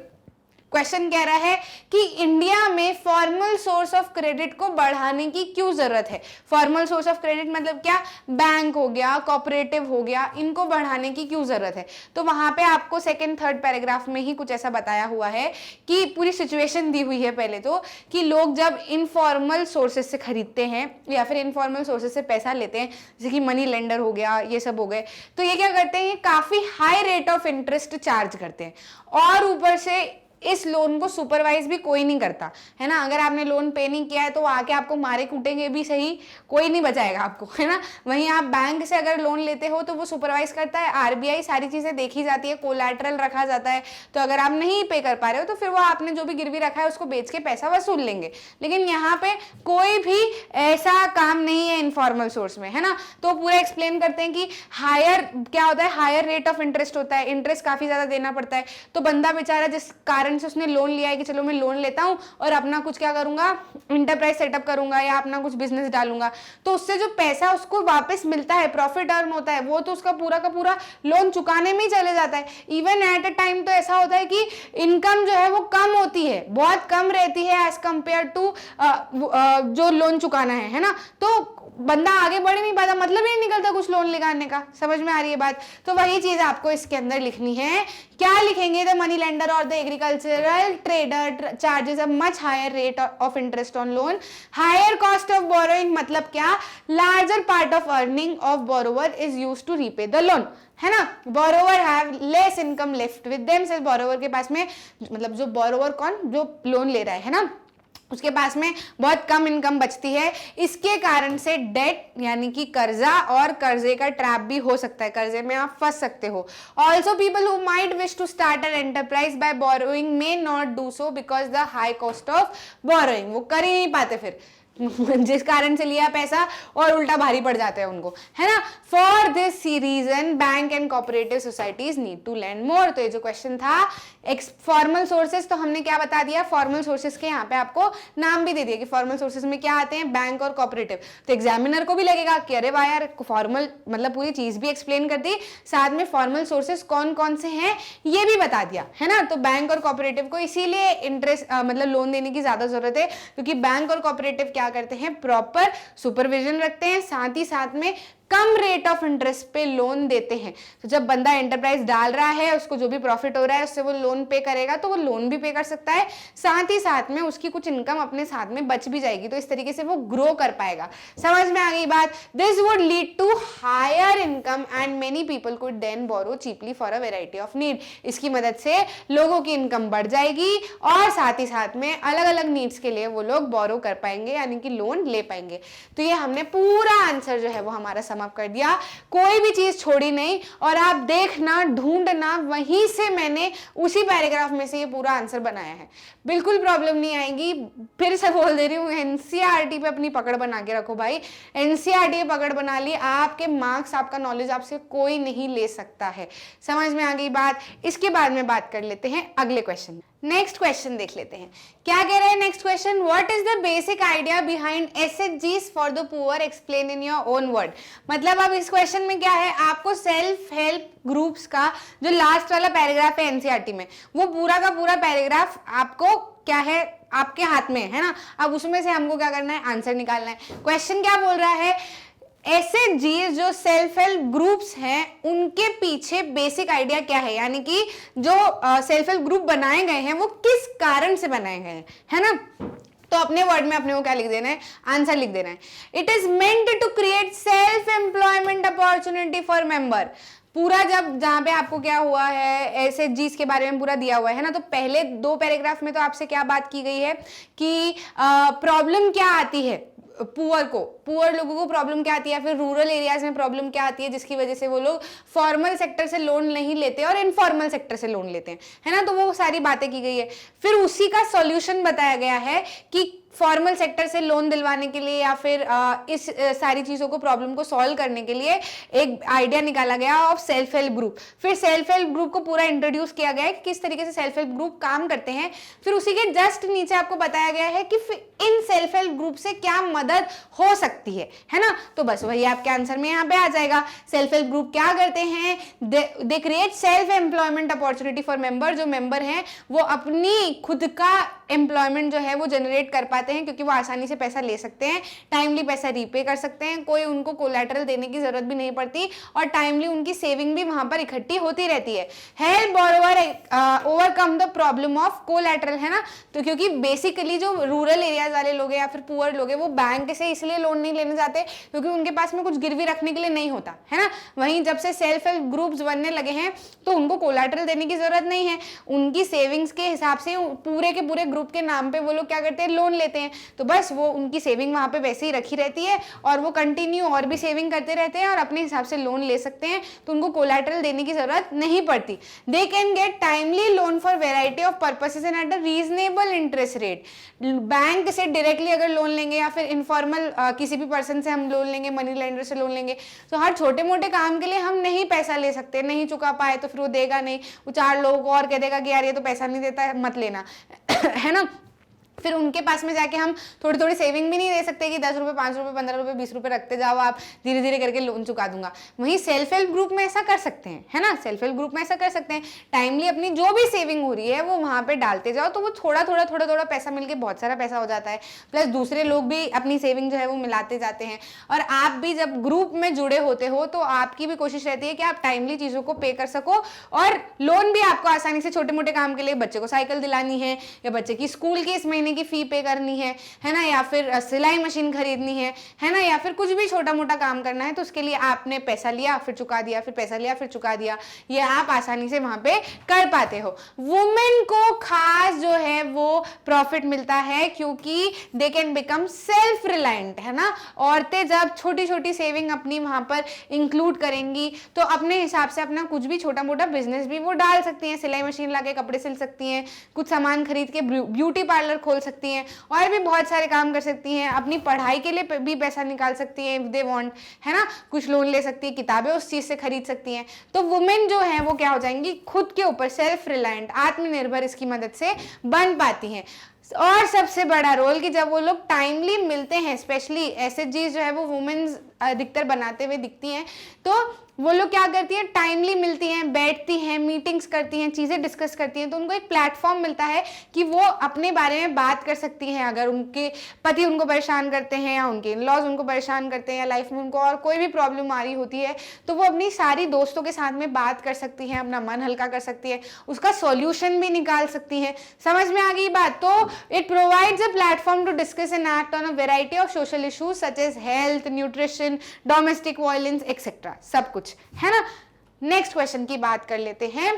क्वेश्चन कह रहा है कि इंडिया में फॉर्मल सोर्स ऑफ क्रेडिट को बढ़ाने की क्यों जरूरत है। फॉर्मल सोर्स ऑफ क्रेडिट मतलब क्या, बैंक हो गया, कोऑपरेटिव हो गया, इनको बढ़ाने की क्यों जरूरत है। तो वहां पे आपको सेकंड थर्ड पैराग्राफ में ही कुछ ऐसा बताया हुआ है कि पूरी सिचुएशन दी हुई है पहले तो, कि लोग जब इनफॉर्मल सोर्सेज से खरीदते हैं या फिर इनफॉर्मल सोर्सेज से पैसा लेते हैं, जैसे कि मनी लेंडर हो गया, ये सब हो गए, तो ये क्या करते हैं, काफी high rate of interest charge करते हैं और ऊपर से इस लोन को सुपरवाइज भी कोई नहीं करता है ना। अगर आपने लोन पे नहीं किया है तो आके आपको मारे कूटेंगे भी सही, कोई नहीं बचाएगा आपको, है ना। वहीं आप बैंक से अगर लोन लेते हो तो वो सुपरवाइज करता है, आरबीआई, सारी चीजें देखी जाती है, कोलैटरल रखा जाता है। तो अगर आप नहीं पे कर पा रहे हो तो फिर वो आपने जो भी गिरवी रखा है उसको बेच के पैसा वसूल लेंगे। लेकिन यहाँ पे कोई भी ऐसा काम नहीं है इनफॉर्मल सोर्स में, है ना। तो पूरा एक्सप्लेन करते हैं कि हायर क्या होता है, हायर रेट ऑफ इंटरेस्ट होता है, इंटरेस्ट काफी ज्यादा देना पड़ता है। तो बंदा बेचारा जिस कारण से उसने लोन लिया है कि चलो मैं लोन लेता हूं और अपना कुछ क्या करूंगा, इंटरप्राइज सेटअप करूंगा या अपना कुछ बिजनेस डालूंगा, तो उससे जो पैसा उसको वापस मिलता है, प्रॉफिट अर्न होता है, वो तो उसका पूरा का पूरा लोन चुकाने में ही चले जाता है। इवन एट अ टाइम तो ऐसा होता है कि इनकम जो है वो कम होती है, बहुत कम रहती है एज कंपेयर टू जो लोन चुकाना है ना। तो बंदा आगे बढ़ ही नहीं पाता, मतलब ही नहीं निकलता कुछ लोन लगाने का। समझ में आ रही है बात। तो वही चीज आपको इसके अंदर लिखनी है। क्या लिखेंगे, द मनी लेंडर और the agricultural trader charges a much higher rate of interest on loan. Higher cost of borrowing मतलब क्या, larger part of earning of borrower is used to repay the loan, है ना। Borrower have less income left with them, से बोरोवर के पास में, मतलब जो बोरोवर कौन, जो लोन ले रहा है ना, उसके पास में बहुत कम इनकम बचती है। इसके कारण से डेट यानी कि कर्जा और कर्जे का ट्रैप भी हो सकता है, कर्जे में आप फंस सकते हो। Also people who might wish to start an enterprise by borrowing may not do so because the high cost of borrowing, वो कर ही नहीं पाते फिर जिस कारण से लिया पैसा और उल्टा भारी पड़ जाते हैं उनको, है ना। For this reason bank and cooperative societies need to lend more. तो ये जो क्वेश्चन था फॉर्मल सोर्सेज, तो हमने क्या बता दिया, फॉर्मल सोर्सेज के यहाँ पे आपको नाम भी दे दिया कि फॉर्मल सोर्सेज में क्या आते हैं, बैंक और कोऑपरेटिव। तो एग्जामिनर को भी लगेगा कि अरे वाह यार, फॉर्मल मतलब पूरी चीज भी एक्सप्लेन कर दी, साथ में फॉर्मल सोर्सेज कौन कौन से हैं ये भी बता दिया, है ना। तो बैंक और कोऑपरेटिव को इसीलिए इंटरेस्ट मतलब लोन देने की ज्यादा जरूरत है, क्योंकि बैंक और कोऑपरेटिव क्या करते हैं, प्रॉपर सुपरविजन रखते हैं, साथ ही साथ में कम रेट ऑफ इंटरेस्ट पे लोन देते हैं। तो जब बंदा एंटरप्राइज डाल रहा है, उसको जो भी प्रॉफिट हो रहा है उससे वो लोन पे करेगा, तो वो लोन भी पे कर सकता है, साथ ही साथ में उसकी कुछ इनकम अपने साथ में बच भी जाएगी। तो इस तरीके से वो ग्रो कर पाएगा। समझ में आ गई बात। This would lead to higher income and many people could then borrow cheaply for a variety of need. इसकी मदद से लोगों की इनकम बढ़ जाएगी और साथ ही साथ में अलग अलग नीड्स के लिए वो लोग बोरो कर पाएंगे, यानी कि लोन ले पाएंगे। तो ये हमने पूरा आंसर जो है वो हमारा समाप्त कर दिया, कोई भी चीज छोड़ी नहीं। और आप देखना, ढूंढना, वहीं से मैंने उसी पैराग्राफ में से ये पूरा आंसर बनाया है, बिल्कुल प्रॉब्लम नहीं आएगी। फिर से बोल दे रही हूँ, एनसीईआरटी पे अपनी पकड़ बना के रखो भाई। एनसीईआरटी पे पकड़ बना ली, आपके मार्क्स, आपका नॉलेज आपसे कोई नहीं ले सकता है। समझ में आ गई बात। इसके बाद में बात कर लेते हैं अगले क्वेश्चन। नेक्स्ट क्वेश्चन देख लेते हैं, क्या कह रहे हैं next question. What is the basic idea behind एसएचजीज for the poor, explain in your own word. मतलब अब इस क्वेश्चन में क्या है, आपको सेल्फ हेल्प ग्रुप्स का जो लास्ट वाला पैराग्राफ है एनसीईआरटी में, वो पूरा का पूरा पैराग्राफ आपको क्या है, आपके हाथ में है ना। अब उसमें से हमको क्या करना है, आंसर निकालना है। क्वेश्चन क्या बोल रहा है, एसएचजी जो सेल्फ हेल्प ग्रुप्स हैं उनके पीछे बेसिक आइडिया क्या है, यानी कि जो सेल्फ हेल्प ग्रुप बनाए गए हैं वो किस कारण से बनाए गए हैं, है ना। तो अपने वर्ड में अपने को क्या लिख देना है, आंसर लिख देना है। It is meant to create self employment opportunity for member. पूरा जब जहां पे आपको क्या हुआ है, एसएचजीज के बारे में पूरा दिया हुआ है ना, तो पहले दो पैराग्राफ में तो आपसे क्या बात की गई है कि प्रॉब्लम क्या आती है पुअर लोगों को प्रॉब्लम क्या आती है, फिर रूरल एरियाज में प्रॉब्लम क्या आती है जिसकी वजह से वो लोग फॉर्मल सेक्टर से लोन नहीं लेते और इनफॉर्मल सेक्टर से लोन लेते हैं, है ना। तो वो सारी बातें की गई है। फिर उसी का सॉल्यूशन बताया गया है कि फॉर्मल सेक्टर से लोन दिलवाने के लिए या फिर इस सारी चीजों को, प्रॉब्लम को सॉल्व करने के लिए एक आइडिया निकाला गया ऑफ सेल्फ हेल्प ग्रुप। फिर सेल्फ हेल्प ग्रुप को पूरा इंट्रोड्यूस किया गया है कि किस तरीके से सेल्फ हेल्प ग्रुप काम करते हैं। फिर उसी के जस्ट नीचे आपको बताया गया है कि इन सेल्फ हेल्प ग्रुप से क्या मदद हो सकती सकती है ना। तो बस वही आपके आंसर में यहाँ पे आ जाएगा। सेल्फ हेल्प ग्रुप क्या करते हैं, they create self employment opportunity for member. जो मेंबर हैं वो अपनी खुद का एम्प्लॉयमेंट जो है वो जनरेट कर पाते हैं, क्योंकि वो आसानी से पैसा ले सकते हैं, टाइमली पैसा रीपे कर सकते हैं, कोई उनको कोलैटरल देने की जरूरत भी नहीं पड़ती, और टाइमली उनकी सेविंग भी वहां पर इकट्ठी होती रहती है। Help borrower overcome the problem of collateral, है ना। तो क्योंकि बेसिकली जो रूरल एरियाज वाले लोग हैं या फिर पुअर लोग हैं, वो बैंक से इसलिए लोन नहीं लेने जाते क्योंकि उनके पास में कुछ गिरवी रखने के लिए नहीं होता, है ना। वहीं जब से सेल्फ हेल्प ग्रुप्स बनने लगे हैं तो उनको कोलैटरल देने की जरूरत नहीं है, उनकी सेविंग्स के हिसाब से पूरे के पूरे ग्रुप के नाम पे वो लोग क्या करते हैं, लोन लेते हैं। तो बस वो उनकी सेविंग वहां पे वैसे ही रखी रहती है और वो कंटिन्यू और भी सेविंग करते रहते हैं और अपने हिसाब से लोन ले सकते हैं, तो उनको कोलैटरल देने की जरूरत नहीं पड़ती। They can get timely loan for variety of purposes and at a reasonable interest rate. Bank से डायरेक्टली अगर लोन लेंगे या फिर इनफॉर्मल किसी भी पर्सन से हम लोन लेंगे, मनी लेंडर से लोन लेंगे, तो हर छोटे मोटे काम के लिए हम नहीं पैसा ले सकते, नहीं चुका पाए तो फिर वो देगा नहीं, वो 4 लोगों को और कह देगा कि यार ये तो पैसा नहीं देता है, मत लेना है ना। फिर उनके पास में जाके हम थोड़ी थोड़ी सेविंग भी नहीं दे सकते कि 10 रुपये 5 रुपये 15 रुपये 20 रुपये रखते जाओ, आप धीरे धीरे करके लोन चुका दूंगा। वहीं सेल्फ हेल्प ग्रुप में ऐसा कर सकते हैं, है ना। सेल्फ हेल्प ग्रुप में ऐसा कर सकते हैं, टाइमली अपनी जो भी सेविंग हो रही है वो वहां पे डालते जाओ, तो वो थोड़ा थोड़ा पैसा मिलके बहुत सारा पैसा हो जाता है। प्लस दूसरे लोग भी अपनी सेविंग जो है वो मिलाते जाते हैं, और आप भी जब ग्रुप में जुड़े होते हो तो आपकी भी कोशिश रहती है कि आप टाइमली चीजों को पे कर सको, और लोन भी आपको आसानी से छोटे मोटे काम के लिए, बच्चे को साइकिल दिलानी है या बच्चे की स्कूल की इस महीने की फी पे करनी है ना, या फिर सिलाई मशीन खरीदनी है ना, या फिर कुछ भी छोटा मोटा काम करना है, तो उसके लिए आपने पैसा लिया फिर चुका दिया, फिर पैसा लिया फिर चुका दिया, ये आप आसानी से वहां पे कर पाते हो। वुमेन को खास जो है वो प्रॉफिट मिलता है क्योंकि they can become self reliant, है ना। औरतें जब छोटी छोटी सेविंग अपनी वहां पर इंक्लूड करेंगी तो अपने हिसाब से अपना कुछ भी छोटा मोटा बिजनेस भी वो डाल सकती हैं, सिलाई मशीन लाके कपड़े सिल सकती हैं, कुछ सामान खरीद के ब्यूटी पार्लर खोल सकती हैं, और भी बहुत सारे काम कर सकती हैं, अपनी पढ़ाई के लिए भी पैसा निकाल सकती हैं इफ दे वांट, है ना। कुछ लोन ले सकती है, किताबें उस चीज से खरीद सकती हैं। तो वुमेन जो है वो क्या हो जाएंगी, खुद के ऊपर सेल्फ रिलायंट, आत्मनिर्भर इसकी मदद से बन पाती हैं। और सबसे बड़ा रोल कि जब वो लोग टाइमली मिलते हैं, स्पेशली एसएचजीज जो है वो वुमेन्स अधिकतर बनाते हुए दिखती हैं, तो वो लोग क्या करती हैं, टाइमली मिलती हैं, बैठती हैं, मीटिंग्स करती हैं, चीज़ें डिस्कस करती हैं, तो उनको एक प्लेटफॉर्म मिलता है कि वो अपने बारे में बात कर सकती हैं। अगर उनके पति उनको परेशान करते हैं या उनके इन-लॉज उनको परेशान करते हैं या लाइफ में उनको और कोई भी प्रॉब्लम आ रही होती है, तो वो अपनी सारी दोस्तों के साथ में बात कर सकती हैं, अपना मन हल्का कर सकती है, उसका सॉल्यूशन भी निकाल सकती हैं। समझ में आ गई बात। तो it provides a platform to discuss and act on a variety of social issues such as health, nutrition, domestic violence etcetera, सब कुछ, है ना। नेक्स्ट क्वेश्चन की बात कर लेते हैं।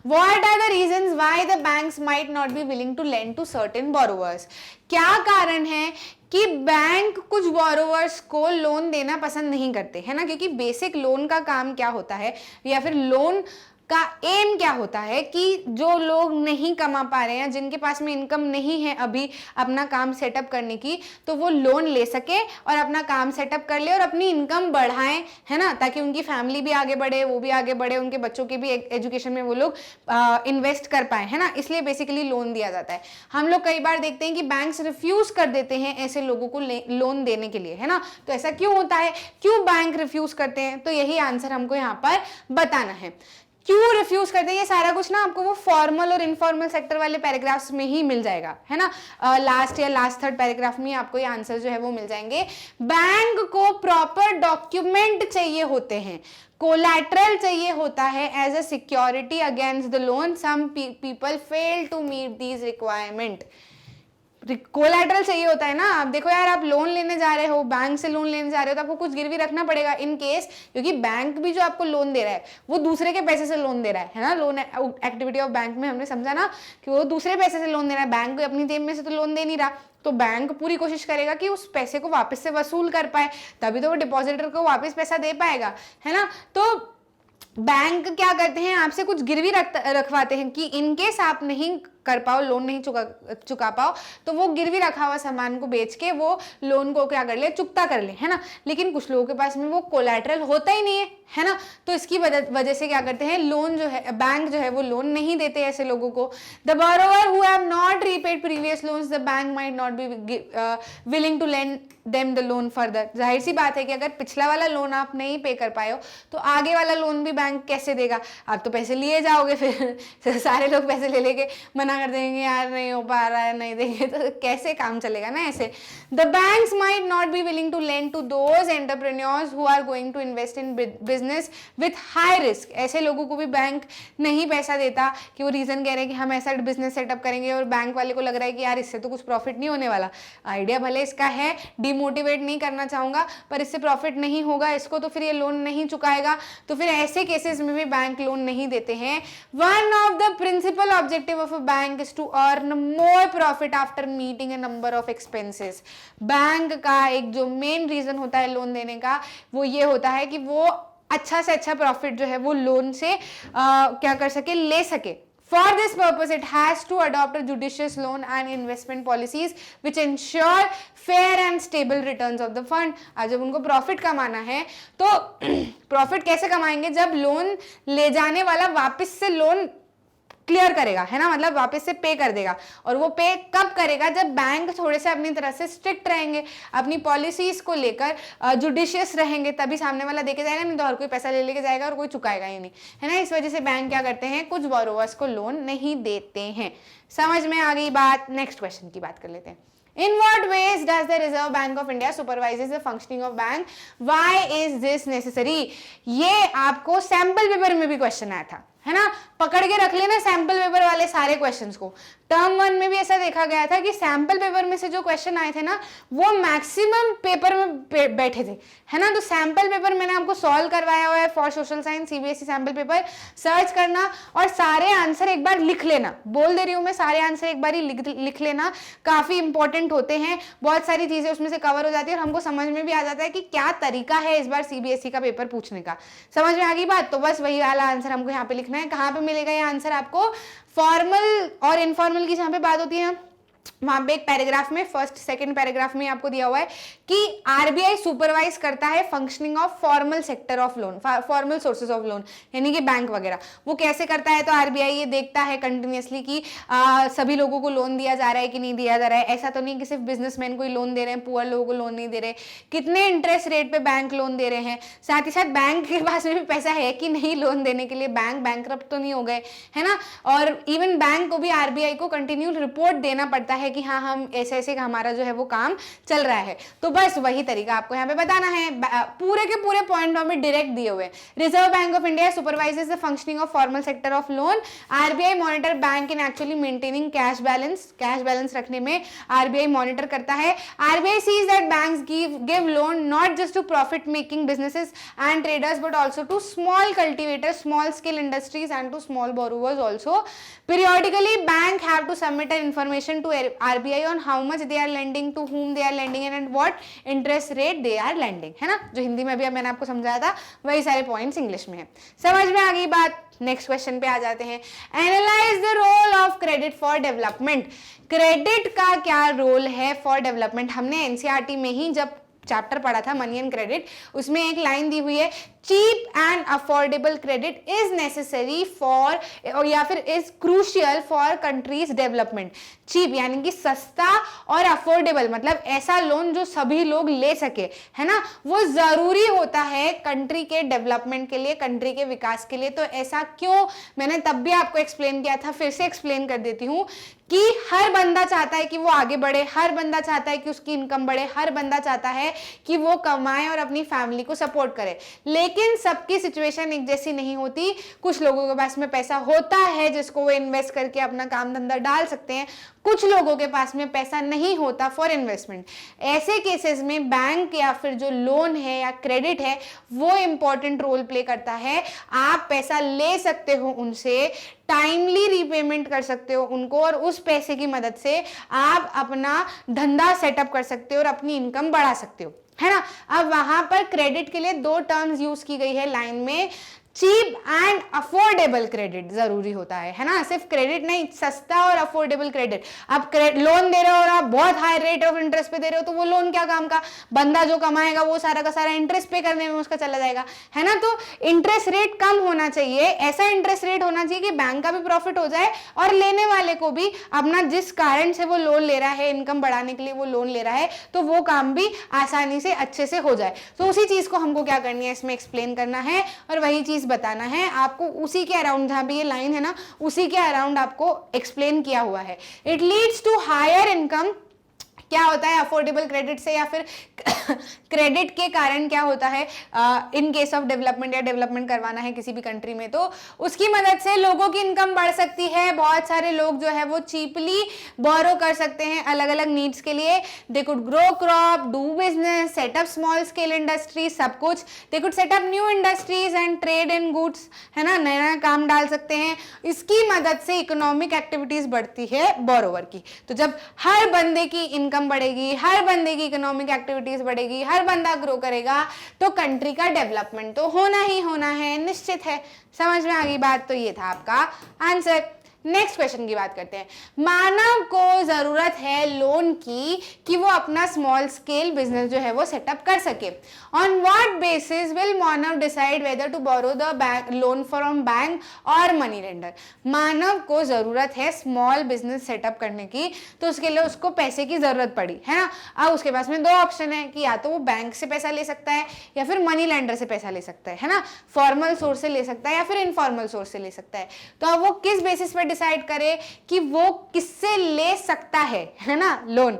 What are the reasons why the banks might not be willing to lend to certain borrowers? क्या कारण है कि बैंक कुछ बोरोवर्स को लोन देना पसंद नहीं करते, है ना। क्योंकि बेसिक लोन का काम क्या होता है, या फिर लोन का एम क्या होता है कि जो लोग नहीं कमा पा रहे हैं, जिनके पास में इनकम नहीं है अभी अपना काम सेटअप करने की, तो वो लोन ले सके और अपना काम सेटअप कर ले और अपनी इनकम बढ़ाएं, है ना, ताकि उनकी फैमिली भी आगे बढ़े, वो भी आगे बढ़े, उनके बच्चों के भी एजुकेशन में वो लोग इन्वेस्ट कर पाए, है ना। इसलिए बेसिकली लोन दिया जाता है। हम लोग कई बार देखते हैं कि बैंक्स रिफ्यूज कर देते हैं ऐसे लोगों को लोन देने के लिए, है ना। तो ऐसा क्यों होता है, क्यों बैंक रिफ्यूज करते हैं, तो यही आंसर हमको यहाँ पर बताना है। क्यों रिफ्यूज करते हैं, ये सारा कुछ ना आपको वो फॉर्मल और इनफॉर्मल सेक्टर वाले पैराग्राफ्स में ही मिल जाएगा, है ना। लास्ट थर्ड पैराग्राफ में आपको ये आंसर जो है वो मिल जाएंगे। बैंक को प्रॉपर डॉक्यूमेंट चाहिए होते हैं, कोलैटरल चाहिए होता है as a security against the loan. Some people fail to meet these requirement. Collateral चाहिए होता है ना। आप देखो यार, आप लोन लेने जा रहे हो, बैंक से लोन लेने जा रहे हो, तो आपको कुछ गिरवी रखना पड़ेगा इन केस, क्योंकि बैंक भी जो आपको लोन दे रहा है वो दूसरे के पैसे से लोन दे रहा है ना। लोन एक्टिविटी ऑफ बैंक में हमने समझा ना कि वो दूसरे पैसे से लोन दे रहा है, बैंक अपनी जेब में से तो लोन दे नहीं रहा। तो बैंक पूरी कोशिश करेगा कि उस पैसे को वापस से वसूल कर पाए, तभी तो वो डिपॉजिटर को वापस पैसा दे पाएगा, है ना। तो बैंक क्या करते हैं, आपसे कुछ गिरवी रखवाते हैं कि इनकेस आप नहीं कर पाओ, लोन नहीं चुका पाओ, तो वो गिरवी रखा हुआ सामान को बेच के वो लोन को क्या कर ले, चुकता कर ले, है ना। लेकिन कुछ लोगों के पास में वो कोलैटरल होता ही नहीं है ना, तो इसकी वजह से क्या करते हैं, लोन जो है, बैंक जो है वो लोन नहीं देते ऐसे लोगों को। The borrower who have not repaid previous loans, the bank might not be willing to lend them the loan further. जाहिर सी बात है कि अगर पिछला वाला लोन आप नहीं पे कर पाए हो तो आगे वाला लोन भी बैंक कैसे देगा, आप तो पैसे लिए जाओगे, फिर सारे लोग पैसे ले लेके मना कर देंगे, यार नहीं हो पा रहा है, नहीं देंगे, तो कैसे काम चलेगा ना ऐसे। The banks might not be willing to lend to those entrepreneurs who are going to invest in business with high risk. ऐसे लोगों को भी बैंक नहीं पैसा देता कि वो रीजन कह रहे हैं कि हम ऐसा बिजनेस सेटअप करेंगे और बैंक वाले को लग रहा है कि यार इससे तो कुछ प्रॉफिट नहीं होने वाला। आइडिया भले इसका है, डिमोटिवेट नहीं करना चाहूंगा, पर इससे प्रॉफिट नहीं होगा इसको, तो फिर ये लोन नहीं चुकाएगा, तो फिर ऐसे केसेस में भी बैंक लोन नहीं देते हैं। One of the principal objective of a bank is to earn more profit after meeting a number of expenses. Bank का एक जो मेन रीजन होता है लोन देने का, वो ये होता है कि वो अच्छा से अच्छा प्रॉफिट जो है वो लोन से क्या कर सके, ले सके। For this purpose, it has to adopt a judicious loan and investment policies which ensure fair and stable returns of the fund. आज जब उनको प्रॉफिट कमाना है तो प्रॉफिट कैसे कमाएंगे, जब लोन ले जाने वाला वापस से लोन क्लियर करेगा, है ना, मतलब वापस से पे कर देगा। और वो पे कब करेगा, जब बैंक थोड़े से अपनी तरह से स्ट्रिक्ट रहेंगे, अपनी पॉलिसीज को लेकर जुडिशियस रहेंगे, तभी सामने वाला देके जाएगा, नहीं तो हर कोई पैसा ले लेके जाएगा और कोई चुकाएगा ही नहीं, है ना। इस वजह से बैंक क्या करते हैं, कुछ बोरोवर्स को लोन नहीं देते हैं। समझ में आ गई बात। नेक्स्ट क्वेश्चन की बात कर लेते हैं। In what ways does the Reserve Bank of India supervises the functioning of bank? Why is this necessary? ये आपको सैंपल पेपर में भी क्वेश्चन आया था, है ना, पकड़ के रख लेना सैंपल पेपर वाले सारे क्वेश्चंस को। टर्म 1 में भी ऐसा देखा गया था कि सैंपल पेपर में से जो क्वेश्चन आए थे ना, वो मैक्सिमम पेपर में बैठे थे, है ना। तो सैंपल पेपर मैंने आपको सॉल्व करवाया हुआ है for social science CBSE sample paper, search करना और सारे आंसर एक बार लिख लेना। बोल दे रही हूँ मैं, सारे आंसर एक बार ही लिख लेना, काफी इंपॉर्टेंट होते हैं, बहुत सारी चीजें उसमें से कवर हो जाती है और हमको समझ में भी आ जाता है कि क्या तरीका है इस बार सीबीएसई का पेपर पूछने का। समझ में आ गई बात। तो बस वही वाला आंसर हमको यहाँ पे लिखना है। कहाँ पे मिलेगा ये आंसर आपको, फॉर्मल और इनफॉर्मल की जहां पे बात होती है वहां पे एक पैराग्राफ में, फर्स्ट सेकंड पैराग्राफ में आपको दिया हुआ है कि आरबीआई सुपरवाइज करता है functioning of formal sector of loan, formal sources of loan, यानी कि बैंक वगैरह। वो कैसे करता है, तो आरबीआई ये देखता है कंटिन्यूअसली कि सभी लोगों को लोन दिया जा रहा है कि नहीं दिया जा रहा है। ऐसा तो नहीं कि सिर्फ बिजनेसमैन को ही लोन दे रहे हैं, पुअर लोगों को लोन नहीं दे रहे, कितने इंटरेस्ट रेट पे बैंक लोन दे रहे हैं, साथ ही साथ बैंक के पास में भी पैसा है कि नहीं लोन देने के लिए, बैंक बैंकरप्ट तो नहीं हो गए, है ना। और इवन बैंक को भी आरबीआई को कंटिन्यू रिपोर्ट देना पड़ता है कि हाँ हम ऐसे ऐसे हमारा जो है वो काम चल रहा है। तो बस वही तरीका आपको यहाँ पे बताना है। पूरे के पूरे पॉइंट में डायरेक्ट दिए हुए। Reserve Bank of India supervises the functioning of formal sector of loan. RBI monitor bank in actually maintaining cash balance रखने में आरबीआई मॉनिटर करता है। RBI sees that banks give loan not just to profit making businesses and traders but also to small cultivators, small scale industries and to small borrowers also. Periodically, bank have to submit an information to RBI on how much they are lending, to whom they are lending and what interest rate they are lending, है ना। जो हिंदी में भी मैंने आपको समझाया था वही सारे पॉइंट्स इंग्लिश में है। समझ में आ गई बात। नेक्स्ट क्वेश्चन पे आ जाते हैं। Analyse the role of credit for development. Credit का क्या रोल है फॉर डेवलपमेंट। हमने एनसीईआरटी में ही जब चैप्टर पढ़ा था मनी एंड क्रेडिट, उसमें एक लाइन दी हुई है, cheap and affordable credit is necessary for या फिर is crucial for countries development. Cheap यानी कि सस्ता और अफोर्डेबल मतलब ऐसा लोन जो सभी लोग ले सके, है ना, वो जरूरी होता है कंट्री के डेवलपमेंट के लिए, कंट्री के विकास के लिए। तो ऐसा क्यों, मैंने तब भी आपको एक्सप्लेन किया था, फिर से एक्सप्लेन कर देती हूँ कि हर बंदा चाहता है कि वो आगे बढ़े, हर बंदा चाहता है कि उसकी इनकम बढ़े, हर बंदा चाहता है कि वो कमाए और अपनी फैमिली को सपोर्ट करे। लेकिन सबकी सिचुएशन एक जैसी नहीं होती। कुछ लोगों के पास में पैसा होता है जिसको वो इन्वेस्ट करके अपना काम धंधा डाल सकते हैं, कुछ लोगों के पास में पैसा नहीं होता फॉर इन्वेस्टमेंट। ऐसे केसेस में बैंक या फिर जो लोन है या क्रेडिट है वो इंपॉर्टेंट रोल प्ले करता है। आप पैसा ले सकते हो उनसे, टाइमली रीपेमेंट कर सकते हो उनको और उस पैसे की मदद से आप अपना धंधा सेटअप कर सकते हो और अपनी इनकम बढ़ा सकते हो, है ना। अब वहां पर क्रेडिट के लिए दो टर्म्स यूज की गई है लाइन में, चीप एंड अफोर्डेबल क्रेडिट जरूरी होता है ना, सिर्फ क्रेडिट नहीं, सस्ता और अफोर्डेबल क्रेडिट। आप लोन दे रहे हो और आप बहुत हाई रेट ऑफ इंटरेस्ट पे दे रहे हो, तो वो लोन क्या काम का, बंदा जो कमाएगा वो सारा का सारा इंटरेस्ट पे करने में उसका चला जाएगा, है ना। तो इंटरेस्ट रेट कम होना चाहिए, ऐसा इंटरेस्ट रेट होना चाहिए कि बैंक का भी प्रॉफिट हो जाए और लेने वाले को भी अपना जिस कारण से वो लोन ले रहा है, इनकम बढ़ाने के लिए वो लोन ले रहा है, तो वो काम भी आसानी से अच्छे से हो जाए। तो उसी चीज को हमको क्या करनी है, इसमें एक्सप्लेन करना है और वही चीज बताना है आपको। उसी के अराउंड, जहां भी ये लाइन है ना, उसी के अराउंड आपको एक्सप्लेन किया हुआ है। It leads to higher income, क्या होता है अफोर्डेबल क्रेडिट से या फिर क्रेडिट के कारण क्या होता है, इन केस ऑफ डेवलपमेंट या डेवलपमेंट करवाना है किसी भी कंट्री में, तो उसकी मदद से लोगों की इनकम बढ़ सकती है। बहुत सारे लोग जो है वो चीपली बोरो कर सकते हैं अलग अलग नीड्स के लिए। They could grow crop, do business, setup small scale industry, सब कुछ। They could setup new industries and trade in goods, है ना, नया नया काम डाल सकते हैं। इसकी मदद से इकोनॉमिक एक्टिविटीज बढ़ती है बोरोवर की। तो जब हर बंदे की इनकम बढ़ेगी, हर बंदे की इकोनॉमिक एक्टिविटीज बढ़ेगी, हर बंदा ग्रो करेगा, तो कंट्री का डेवलपमेंट तो होना ही होना है, निश्चित है। समझ में आ गई बात। तो ये था आपका आंसर। नेक्स्ट क्वेश्चन की बात करते हैं। मानव को जरूरत है लोन की कि वो अपना स्मॉल स्केल बिजनेस जो है वो सेटअप कर सके। On what basis will Manav decide whether to borrow the loan from bank और मनी लेंडर। मानव को जरूरत है स्मॉल बिजनेस सेटअप करने की, तो उसके लिए उसको पैसे की जरूरत पड़ी, है ना। अब उसके पास में दो ऑप्शन है कि या तो वो बैंक से पैसा ले सकता है या फिर मनी लेंडर से पैसा ले सकता है ना। फॉर्मल सोर्स से ले सकता है या फिर इनफॉर्मल सोर्स से ले सकता है। तो अब वो किस बेसिस पे डिसाइड करे कि वो किससे ले सकता है ना लोन।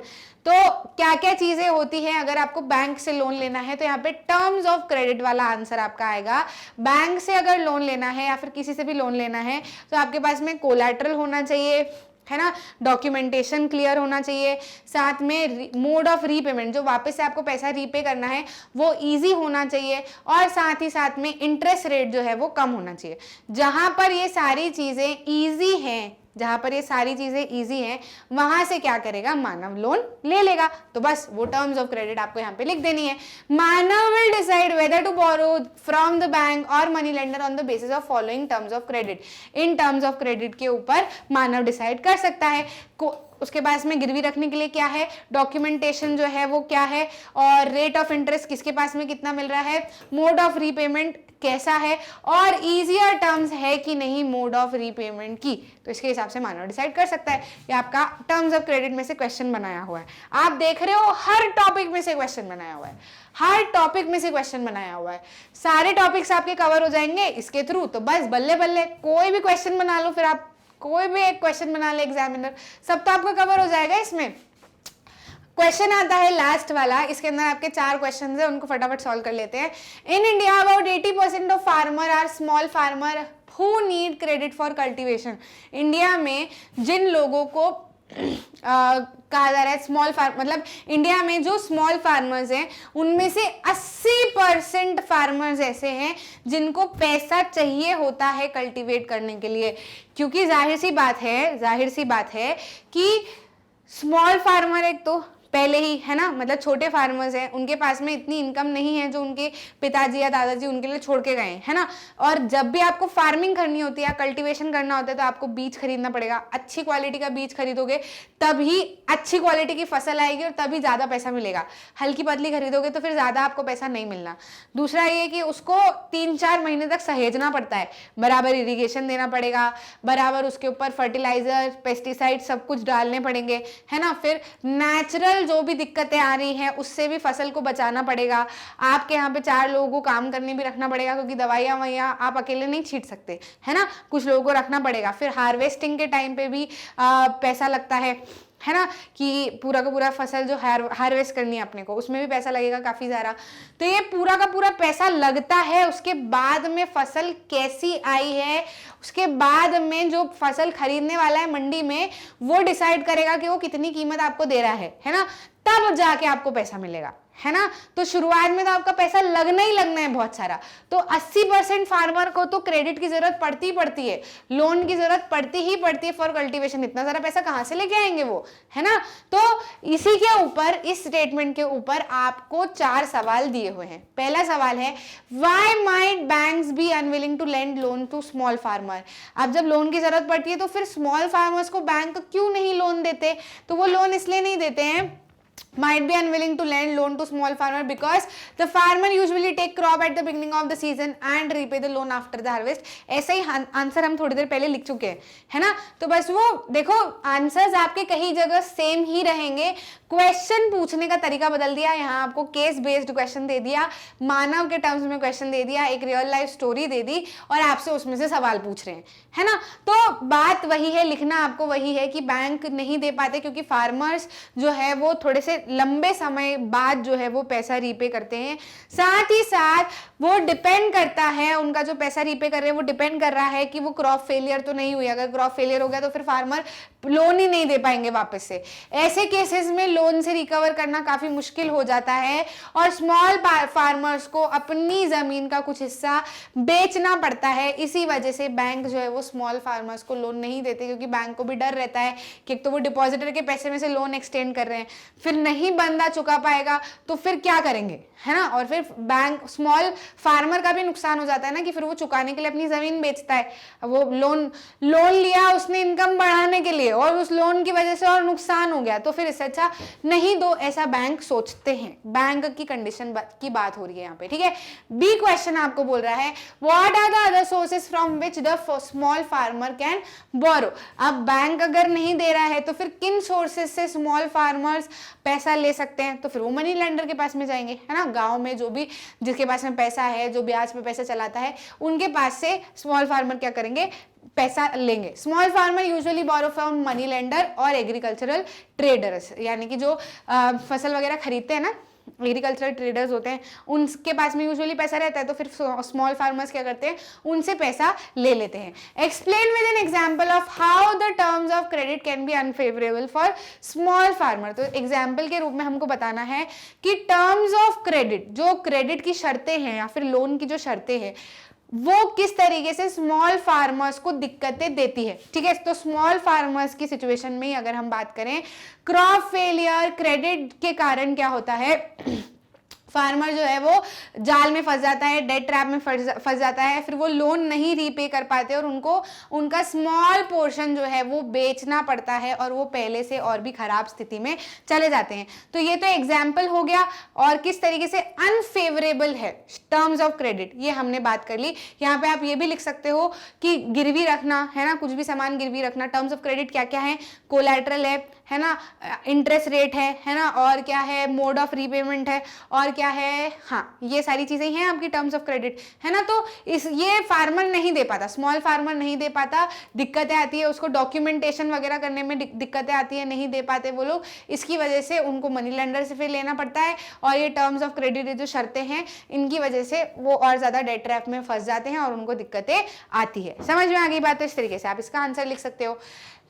तो क्या क्या चीजें होती हैं अगर आपको बैंक से लोन लेना है, तो यहाँ पे टर्म्स ऑफ क्रेडिट वाला आंसर आपका आएगा। बैंक से अगर लोन लेना है या फिर किसी से भी लोन लेना है, तो आपके पास में कोलैटरल होना चाहिए, है ना, डॉक्यूमेंटेशन क्लियर होना चाहिए, साथ में मोड ऑफ रीपेमेंट, जो वापस से आपको पैसा रीपे करना है वो इजी होना चाहिए, और साथ ही साथ में इंटरेस्ट रेट जो है वो कम होना चाहिए। जहां पर ये सारी चीजें इजी हैं, जहां पर ये सारी चीजें इजी हैं, वहां से क्या करेगा, मानव लोन ले लेगा। तो बस वो टर्म्स ऑफ क्रेडिट आपको यहाँ पे लिख देनी है। Manav will decide whether to borrow from the bank और money lender on the basis of following terms of credit. In terms of credit के ऊपर मानव डिसाइड कर सकता है। उसके पास में गिरवी रखने के लिए क्या है, डॉक्यूमेंटेशन जो है वो क्या है, और रेट ऑफ इंटरेस्ट किसके पास में कितना मिल रहा है, मोड ऑफ रीपेमेंट कैसा है, और इजियर टर्म्स है कि नहीं मोड ऑफ रीपेमेंट की। तो इसके हिसाब से मानव डिसाइड कर सकता है। ये आपका टर्म्स ऑफ क्रेडिट में से क्वेश्चन बनाया हुआ है। आप देख रहे हो हर टॉपिक में से क्वेश्चन बनाया हुआ है, हर टॉपिक में से क्वेश्चन बनाया हुआ है। सारे टॉपिक्स आपके कवर हो जाएंगे इसके थ्रू। तो बस बल्ले बल्ले कोई भी क्वेश्चन बना लो, फिर आप कोई भी एक क्वेश्चन बना ले एग्जामिनर, सब तो आपका कवर हो जाएगा इसमें। क्वेश्चन आता है लास्ट वाला, इसके अंदर आपके 4 क्वेश्चन है, उनको फटाफट सॉल्व कर लेते हैं। In India about 80% of farmer are small farmer who need credit for cultivation. India में जिन लोगों को कहा जा रहा है स्मॉल फार्म, मतलब इंडिया में जो स्मॉल फार्मर्स हैं उनमें से 80% फार्मर्स ऐसे हैं जिनको पैसा चाहिए होता है कल्टीवेट करने के लिए। क्योंकि जाहिर सी बात है कि स्मॉल फार्मर एक तो पहले ही, है ना, मतलब छोटे फार्मर्स हैं, उनके पास में इतनी इनकम नहीं है जो उनके पिताजी या दादाजी उनके लिए छोड़ के गए, है ना। और जब भी आपको फार्मिंग करनी होती है, कल्टीवेशन करना होता है, तो आपको बीज खरीदना पड़ेगा। अच्छी क्वालिटी का बीज खरीदोगे तभी अच्छी क्वालिटी की फसल आएगी और तभी ज़्यादा पैसा मिलेगा। हल्की पतली खरीदोगे तो फिर ज़्यादा आपको पैसा नहीं मिलना। दूसरा ये कि उसको 3-4 महीने तक सहेजना पड़ता है, बराबर इरीगेशन देना पड़ेगा, बराबर उसके ऊपर फर्टिलाइजर, पेस्टिसाइड सब कुछ डालने पड़ेंगे, है ना। फिर नेचुरल जो भी दिक्कतें आ रही हैं उससे भी फसल को बचाना पड़ेगा। आपके यहाँ पे 4 लोगों को काम करने भी रखना पड़ेगा, क्योंकि दवाइयाँ वैया आप अकेले नहीं छींट सकते, है ना, कुछ लोगों को रखना पड़ेगा। फिर हार्वेस्टिंग के टाइम पे भी पैसा लगता है ना, कि पूरा का पूरा फसल जो हार्वेस्ट करनी है अपने को, उसमें भी पैसा लगेगा काफी ज़्यादा। तो ये पूरा का पूरा पैसा लगता है। उसके बाद में फसल कैसी आई है, उसके बाद में जो फसल खरीदने वाला है मंडी में, वो डिसाइड करेगा कि वो कितनी कीमत आपको दे रहा है ना, तब जाके आपको पैसा मिलेगा, है ना। तो शुरुआत में तो आपका पैसा लगना ही लगना है बहुत सारा। तो 80% फार्मर को तो क्रेडिट की जरूरत पड़ती है, लोन की जरूरत पड़ती है फॉर कल्टीवेशन। इतना सारा पैसा कहां से लेके आएंगे वो, है ना। तो इसी के ऊपर, इस स्टेटमेंट के ऊपर आपको 4 सवाल दिए हुए हैं। पहला सवाल है, why might banks be unwilling to lend loan to small farmer. अब जब लोन की जरूरत पड़ती है तो फिर स्मॉल फार्मर्स को बैंक क्यों नहीं लोन देते? तो वो लोन इसलिए नहीं देते हैं, might be unwilling to lend loan to small farmer because the farmer usually take crop at the beginning of the season and repay the loan after the harvest। ऐसा ही आंसर हम थोड़ी देर पहले लिख चुके हैं, है ना। तो बस वो देखो, आंसर्स आपके कई जगह सेम ही रहेंगे, क्वेश्चन पूछने का तरीका बदल दिया। यहाँ आपको केस बेस्ड क्वेश्चन दे दिया, मानव के टर्म्स में क्वेश्चन दे दिया, एक रियल लाइफ स्टोरी दे दी और आपसे उसमें से सवाल पूछ रहे हैं, है ना। तो बात वही है, लिखना आपको वही है कि बैंक नहीं दे पाते क्योंकि फार्मर्स जो है वो थोड़े से लंबे समय बाद जो है वो पैसा रीपे करते हैं। साथ ही साथ वो डिपेंड करता है, उनका जो पैसा रीपे कर रहे हैं वो डिपेंड कर रहा है कि वो क्रॉप फेलियर तो नहीं हुई। अगर क्रॉप फेलियर हो गया तो फिर फार्मर लोन ही नहीं दे पाएंगे वापस से। ऐसे केसेस में लोन से रिकवर करना काफी मुश्किल हो जाता है और स्मॉल फार्मर्स को अपनी जमीन का कुछ हिस्सा बेचना पड़ता है। इसी वजह से बैंक जो है वो स्मॉल फार्मर्स को लोन नहीं देते, क्योंकि बैंक को भी डर रहता है कि एक तो वो डिपॉजिटर के पैसे में से लोन एक्सटेंड कर रहे हैं, फिर नहीं बंदा चुका पाएगा तो फिर क्या करेंगे, है ना। और फिर बैंक, स्मॉल फार्मर का भी नुकसान हो जाता है ना, कि फिर वो चुकाने के लिए अपनी जमीन बेचता है। वो लोन लिया उसने इनकम बढ़ाने के लिए और उस लोन की वजह से और नुकसान हो गया, तो फिर इससे अच्छा नहीं दो, ऐसा बैंक सोचते हैं। बैंक की कंडीशन की बात हो रही है यहाँ पे, ठीक है। बी क्वेश्चन आपको बोल रहा है, what are the other sources from which the small farmer can borrow. अब बैंक अगर नहीं दे रहा है तो फिर किन सोर्सेस से स्मॉल फार्मर्स पैसा ले सकते हैं? तो फिर वो मनी लेंडर के पास में जाएंगे, है ना। गांव में जो भी जिसके पास में पैसा है, जो ब्याज पे पैसा चलाता है, उनके पास से स्मॉल फार्मर क्या करेंगे, पैसा लेंगे। Small farmer usually borrow from money lender और एग्रीकल्चरल ट्रेडर्स, यानी कि जो फसल वगैरह खरीदते हैं ना, एग्रीकल्चरल ट्रेडर्स होते हैं, उनके पास में यूजुअली पैसा रहता है, तो फिर स्मॉल फार्मर्स क्या करते हैं, उनसे पैसा ले लेते हैं। Explain with an example of how the terms of credit can be unfavourable for small farmer. तो एग्जांपल के रूप में हमको बताना है कि टर्म्स ऑफ क्रेडिट, जो क्रेडिट की शर्तें हैं या फिर लोन की जो शर्तें हैं, वो किस तरीके से स्मॉल फार्मर्स को दिक्कतें देती है, ठीक है। तो स्मॉल फार्मर्स की सिचुएशन में अगर हम बात करें, क्रॉप फेलियर, क्रेडिट के कारण क्या होता है, फार्मर जो है वो जाल में फंस जाता है, डेट ट्रैप में फंस जाता है, फिर वो लोन नहीं रीपे कर पाते और उनको उनका स्मॉल पोर्शन जो है वो बेचना पड़ता है और वो पहले से और भी खराब स्थिति में चले जाते हैं। तो ये तो एग्जाम्पल हो गया। और किस तरीके से अनफेवरेबल है टर्म्स ऑफ क्रेडिट, ये हमने बात कर ली। यहाँ पे आप ये भी लिख सकते हो कि गिरवी रखना, है ना, कुछ भी सामान गिरवी रखना। टर्म्स ऑफ क्रेडिट क्या क्या है, कोलैटरल है ना, इंटरेस्ट रेट है ना, और क्या है, मोड ऑफ रीपेमेंट है, और क्या है, हाँ, ये सारी चीजें हैं आपकी टर्म्स ऑफ क्रेडिट, है ना। तो ये फार्मर नहीं दे पाता, स्मॉल फार्मर नहीं दे पाता, दिक्कतें आती है उसको, डॉक्यूमेंटेशन वगैरह करने में दिक्कतें आती है, नहीं दे पाते वो लोग। इसकी वजह से उनको मनी लेंडर से फिर लेना पड़ता है और ये टर्म्स ऑफ क्रेडिट जो शर्तें हैं, इनकी वजह से वो और ज्यादा डेट ट्रैप में फंस जाते हैं और उनको दिक्कतें आती है। समझ में आ गई बात? तो इस तरीके से आप इसका आंसर लिख सकते हो।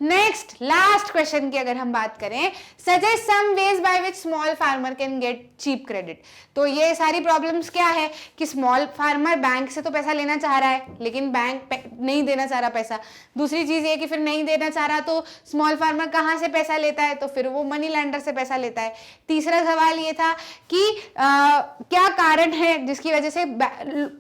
नेक्स्ट, लास्ट क्वेश्चन की अगर हम बात करें, suggest some ways by which small farmer can get cheap credit. तो ये सारी प्रॉब्लम्स क्या है कि स्मॉल फार्मर बैंक से तो पैसा लेना चाह रहा है लेकिन बैंक नहीं देना चाह रहा पैसा। दूसरी चीज ये कि फिर नहीं देना चाह रहा तो स्मॉल फार्मर कहाँ से पैसा लेता है, तो फिर वो मनी लेंडर से पैसा लेता है। तीसरा सवाल ये था कि क्या कारण है जिसकी वजह से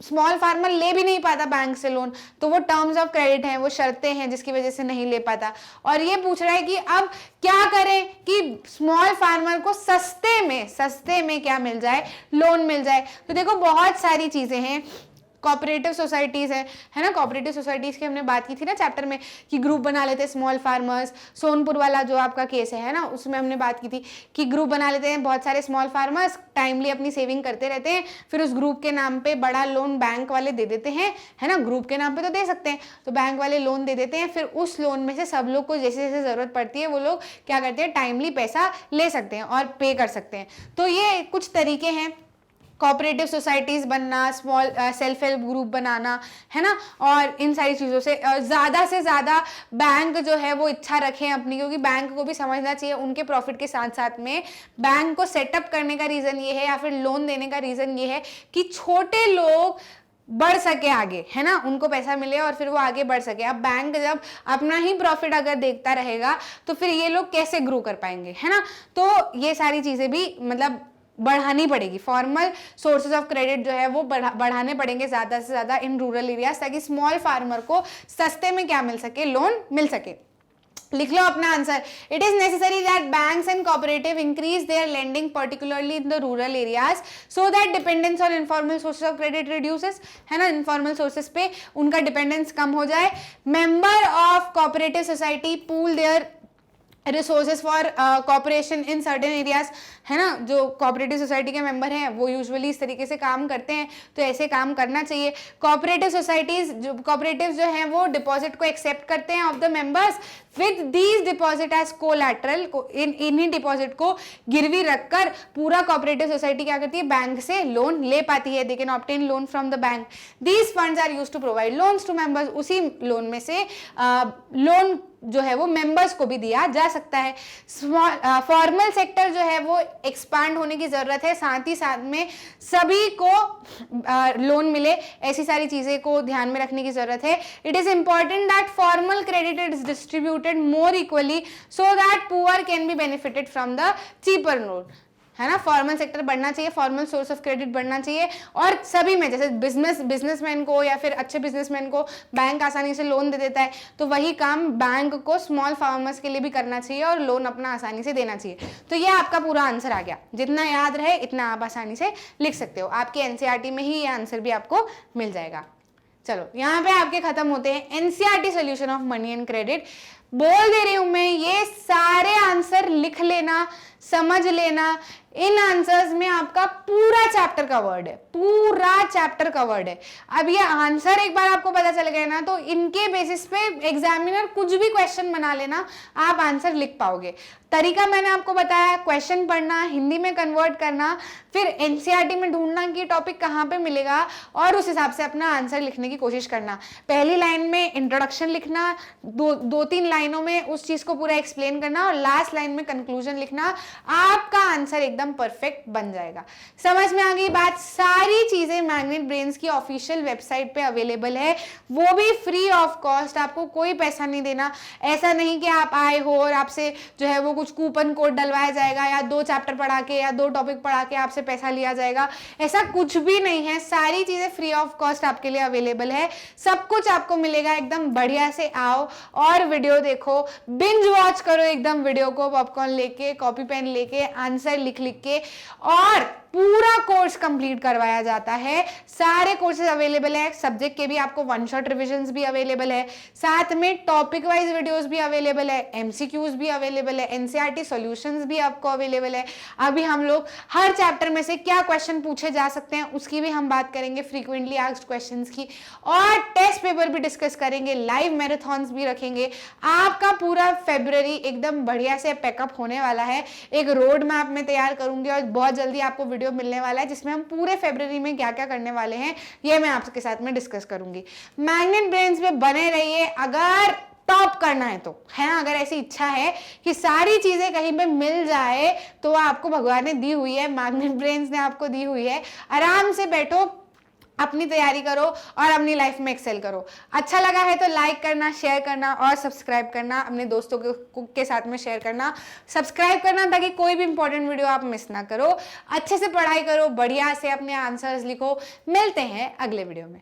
स्मॉल फार्मर ले भी नहीं पाता बैंक से लोन, तो वो टर्म्स ऑफ क्रेडिट हैं, वो शर्तें हैं जिसकी वजह से नहीं ले पाता। और ये पूछ रहा है कि अब क्या करें कि स्मॉल फार्मर को सस्ते में क्या मिल जाए, लोन मिल जाए। तो देखो बहुत सारी चीजें हैं, कोऑपरेटिव सोसाइटीज है ना। कोऑपरेटिव सोसाइटीज की हमने बात की थी ना चैप्टर में कि ग्रुप बना लेते हैं स्मॉल फार्मर्स। सोनपुर वाला जो आपका केस है ना, उसमें हमने बात की थी कि ग्रुप बना लेते हैं बहुत सारे स्मॉल फार्मर्स, टाइमली अपनी सेविंग करते रहते हैं, फिर उस ग्रुप के नाम पे बड़ा लोन बैंक वाले दे देते हैं, है ना। ग्रुप के नाम पे तो दे सकते हैं, तो बैंक वाले लोन दे देते हैं, फिर उस लोन में से सब लोग को जैसे जैसे जरूरत पड़ती है वो लोग क्या करते हैं, टाइमली पैसा ले सकते हैं और पे कर सकते हैं। तो ये कुछ तरीके हैं कोऑपरेटिव सोसाइटीज बनना, स्मॉल सेल्फ हेल्प ग्रुप बनाना, है ना, और इन सारी चीज़ों से ज़्यादा बैंक जो है वो इच्छा रखें अपनी, क्योंकि बैंक को भी समझना चाहिए उनके प्रॉफिट के साथ साथ में बैंक को सेटअप करने का रीज़न ये है या फिर लोन देने का रीज़न ये है कि छोटे लोग बढ़ सके आगे, है ना, उनको पैसा मिले और फिर वो आगे बढ़ सके। अब बैंक जब अपना ही प्रॉफिट अगर देखता रहेगा तो फिर ये लोग कैसे ग्रो कर पाएंगे, है ना। तो ये सारी चीज़ें भी मतलब बढ़ानी पड़ेगी। फॉर्मल सोर्सेज ऑफ क्रेडिट जो है वो बढ़ाने पड़ेंगे ज़्यादा से ज़्यादा इन रूरल एरियाज, ताकि स्मॉल फार्मर को सस्ते में क्या मिल सके, लोन मिल सके। लिख लो अपना answer. It is necessary that banks and cooperative increase their lending particularly in the rural areas so that dependence on informal sources of credit reduces, है ना, इनफॉर्मल सोर्सेज पे उनका डिपेंडेंस कम हो जाए। Member of cooperative society pool their resources for cooperation in certain areas, है ना, जो कोऑपरेटिव सोसाइटी के मेंबर हैं वो यूजुअली इस तरीके से काम करते हैं, तो ऐसे काम करना चाहिए। कोऑपरेटिव सोसाइटीज जो कोऑपरेटिव जो हैं वो डिपॉजिट को एक्सेप्ट करते हैं of the members with these deposit as collateral, इन्हीं डिपॉजिट को गिरवी रखकर पूरा कोऑपरेटिव सोसाइटी क्या करती है, बैंक से लोन ले पाती है। They can obtain loan from the bank. These funds are used to provide loans to members. उसी लोन में से लोन जो है वो मेंबर्स को भी दिया जा सकता है। फॉर्मल सेक्टर जो है वो एक्सपांड होने की जरूरत है, साथ ही साथ में सभी को लोन मिले, ऐसी सारी चीजें को ध्यान में रखने की जरूरत है। It is important that formal credit is distributed more equally so that poor can be benefited from the cheaper loan, है ना। फॉर्मल सेक्टर बढ़ना चाहिए, फॉर्मल सोर्स ऑफ क्रेडिट बढ़ना चाहिए, और सभी में जैसे बिजनेसमैन को या फिर अच्छे बिजनेसमैन को बैंक आसानी से लोन दे देता है, तो वही काम बैंक को स्मॉल फार्मर्स के लिए भी करना चाहिए और लोन अपना आसानी से देना चाहिए। तो ये आपका पूरा आंसर आ गया। जितना याद रहे इतना आप आसानी से लिख सकते हो। आपके एनसीईआरटी में ही ये आंसर भी आपको मिल जाएगा। चलो यहाँ पे आपके खत्म होते हैं NCERT solution of money and credit. बोल दे रही हूं मैं, ये सारे आंसर लिख लेना, समझ लेना। इन आंसर्स में आपका पूरा चैप्टर कवर्ड है, पूरा चैप्टर कवर्ड है। अब ये आंसर एक बार आपको पता चल गया ना, तो इनके बेसिस पे एग्जामिनर कुछ भी क्वेश्चन बना लेना, आप आंसर लिख पाओगे। तरीका मैंने आपको बताया, क्वेश्चन पढ़ना, हिंदी में कन्वर्ट करना, फिर एनसीईआरटी में ढूंढना कि टॉपिक कहाँ पे मिलेगा और उस हिसाब से अपना आंसर लिखने की कोशिश करना। पहली लाइन में इंट्रोडक्शन लिखना, दो तीन लाइनों में उस चीज को पूरा एक्सप्लेन करना, और लास्ट लाइन में कंक्लूजन लिखना। आपका आंसर एकदम परफेक्ट बन जाएगा। समझ में आ गई बात? सारी चीजें मैग्नेट ब्रेन्स की ऑफिशियल वेबसाइट पे अवेलेबल है, वो भी फ्री ऑफ कॉस्ट, आपको कोई पैसा नहीं देना। ऐसा नहीं कि आप आए हो और आपसे जो है वो कुछ कूपन कोड डलवाया जाएगा या 2 चैप्टर पढ़ा के या 2 टॉपिक पढ़ा के आपसे पैसा लिया जाएगा, ऐसा कुछ भी नहीं है। सारी चीजें फ्री ऑफ कॉस्ट आपके लिए अवेलेबल है, सब कुछ आपको मिलेगा। एकदम बढ़िया से आओ और वीडियो देखो, बिंज वॉच करो एकदम वीडियो को, पॉपकॉर्न लेके, कॉपी पेन लेके, आंसर लिख लिख के, और पूरा कोर्स कंप्लीट करवाया जाता है। सारे कोर्सेज अवेलेबल है, सब्जेक्ट के भी आपको 1 शॉट रिविजन्स भी अवेलेबल है, साथ में टॉपिक वाइज वीडियोस भी अवेलेबल है, एमसीक्यूज भी अवेलेबल है, एनसीईआरटी सॉल्यूशंस भी आपको अवेलेबल है। अभी हम लोग हर चैप्टर में से क्या क्वेश्चन पूछे जा सकते हैं उसकी भी हम बात करेंगे, फ्रीक्वेंटली आस्क्ड क्वेश्चंस की, और टेस्ट पेपर भी डिस्कस करेंगे, लाइव मैराथन्स भी रखेंगे। आपका पूरा फरवरी एकदम बढ़िया से पैकअप होने वाला है। एक रोड मैप में तैयार करूंगी और बहुत जल्दी आपको वीडियो मिलने वाला है जिसमें हम पूरे फरवरी में क्या क्या करने वाले हैं ये मैं आपके साथ में डिस्कस करूंगी। मैग्नेट ब्रेन्स में बने रहिए अगर टॉप करना है तो, है ना। अगर ऐसी इच्छा है कि सारी चीजें कहीं पे मिल जाए तो आपको भगवान ने दी हुई है, मैग्नेट ब्रेन्स ने आपको दी हुई है। आराम से बैठो, अपनी तैयारी करो और अपनी लाइफ में एक्सेल करो। अच्छा लगा है तो लाइक करना, शेयर करना और सब्सक्राइब करना, अपने दोस्तों के साथ में शेयर करना, सब्सक्राइब करना ताकि कोई भी इंपॉर्टेंट वीडियो आप मिस ना करो। अच्छे से पढ़ाई करो, बढ़िया से अपने आंसर्स लिखो। मिलते हैं अगले वीडियो में।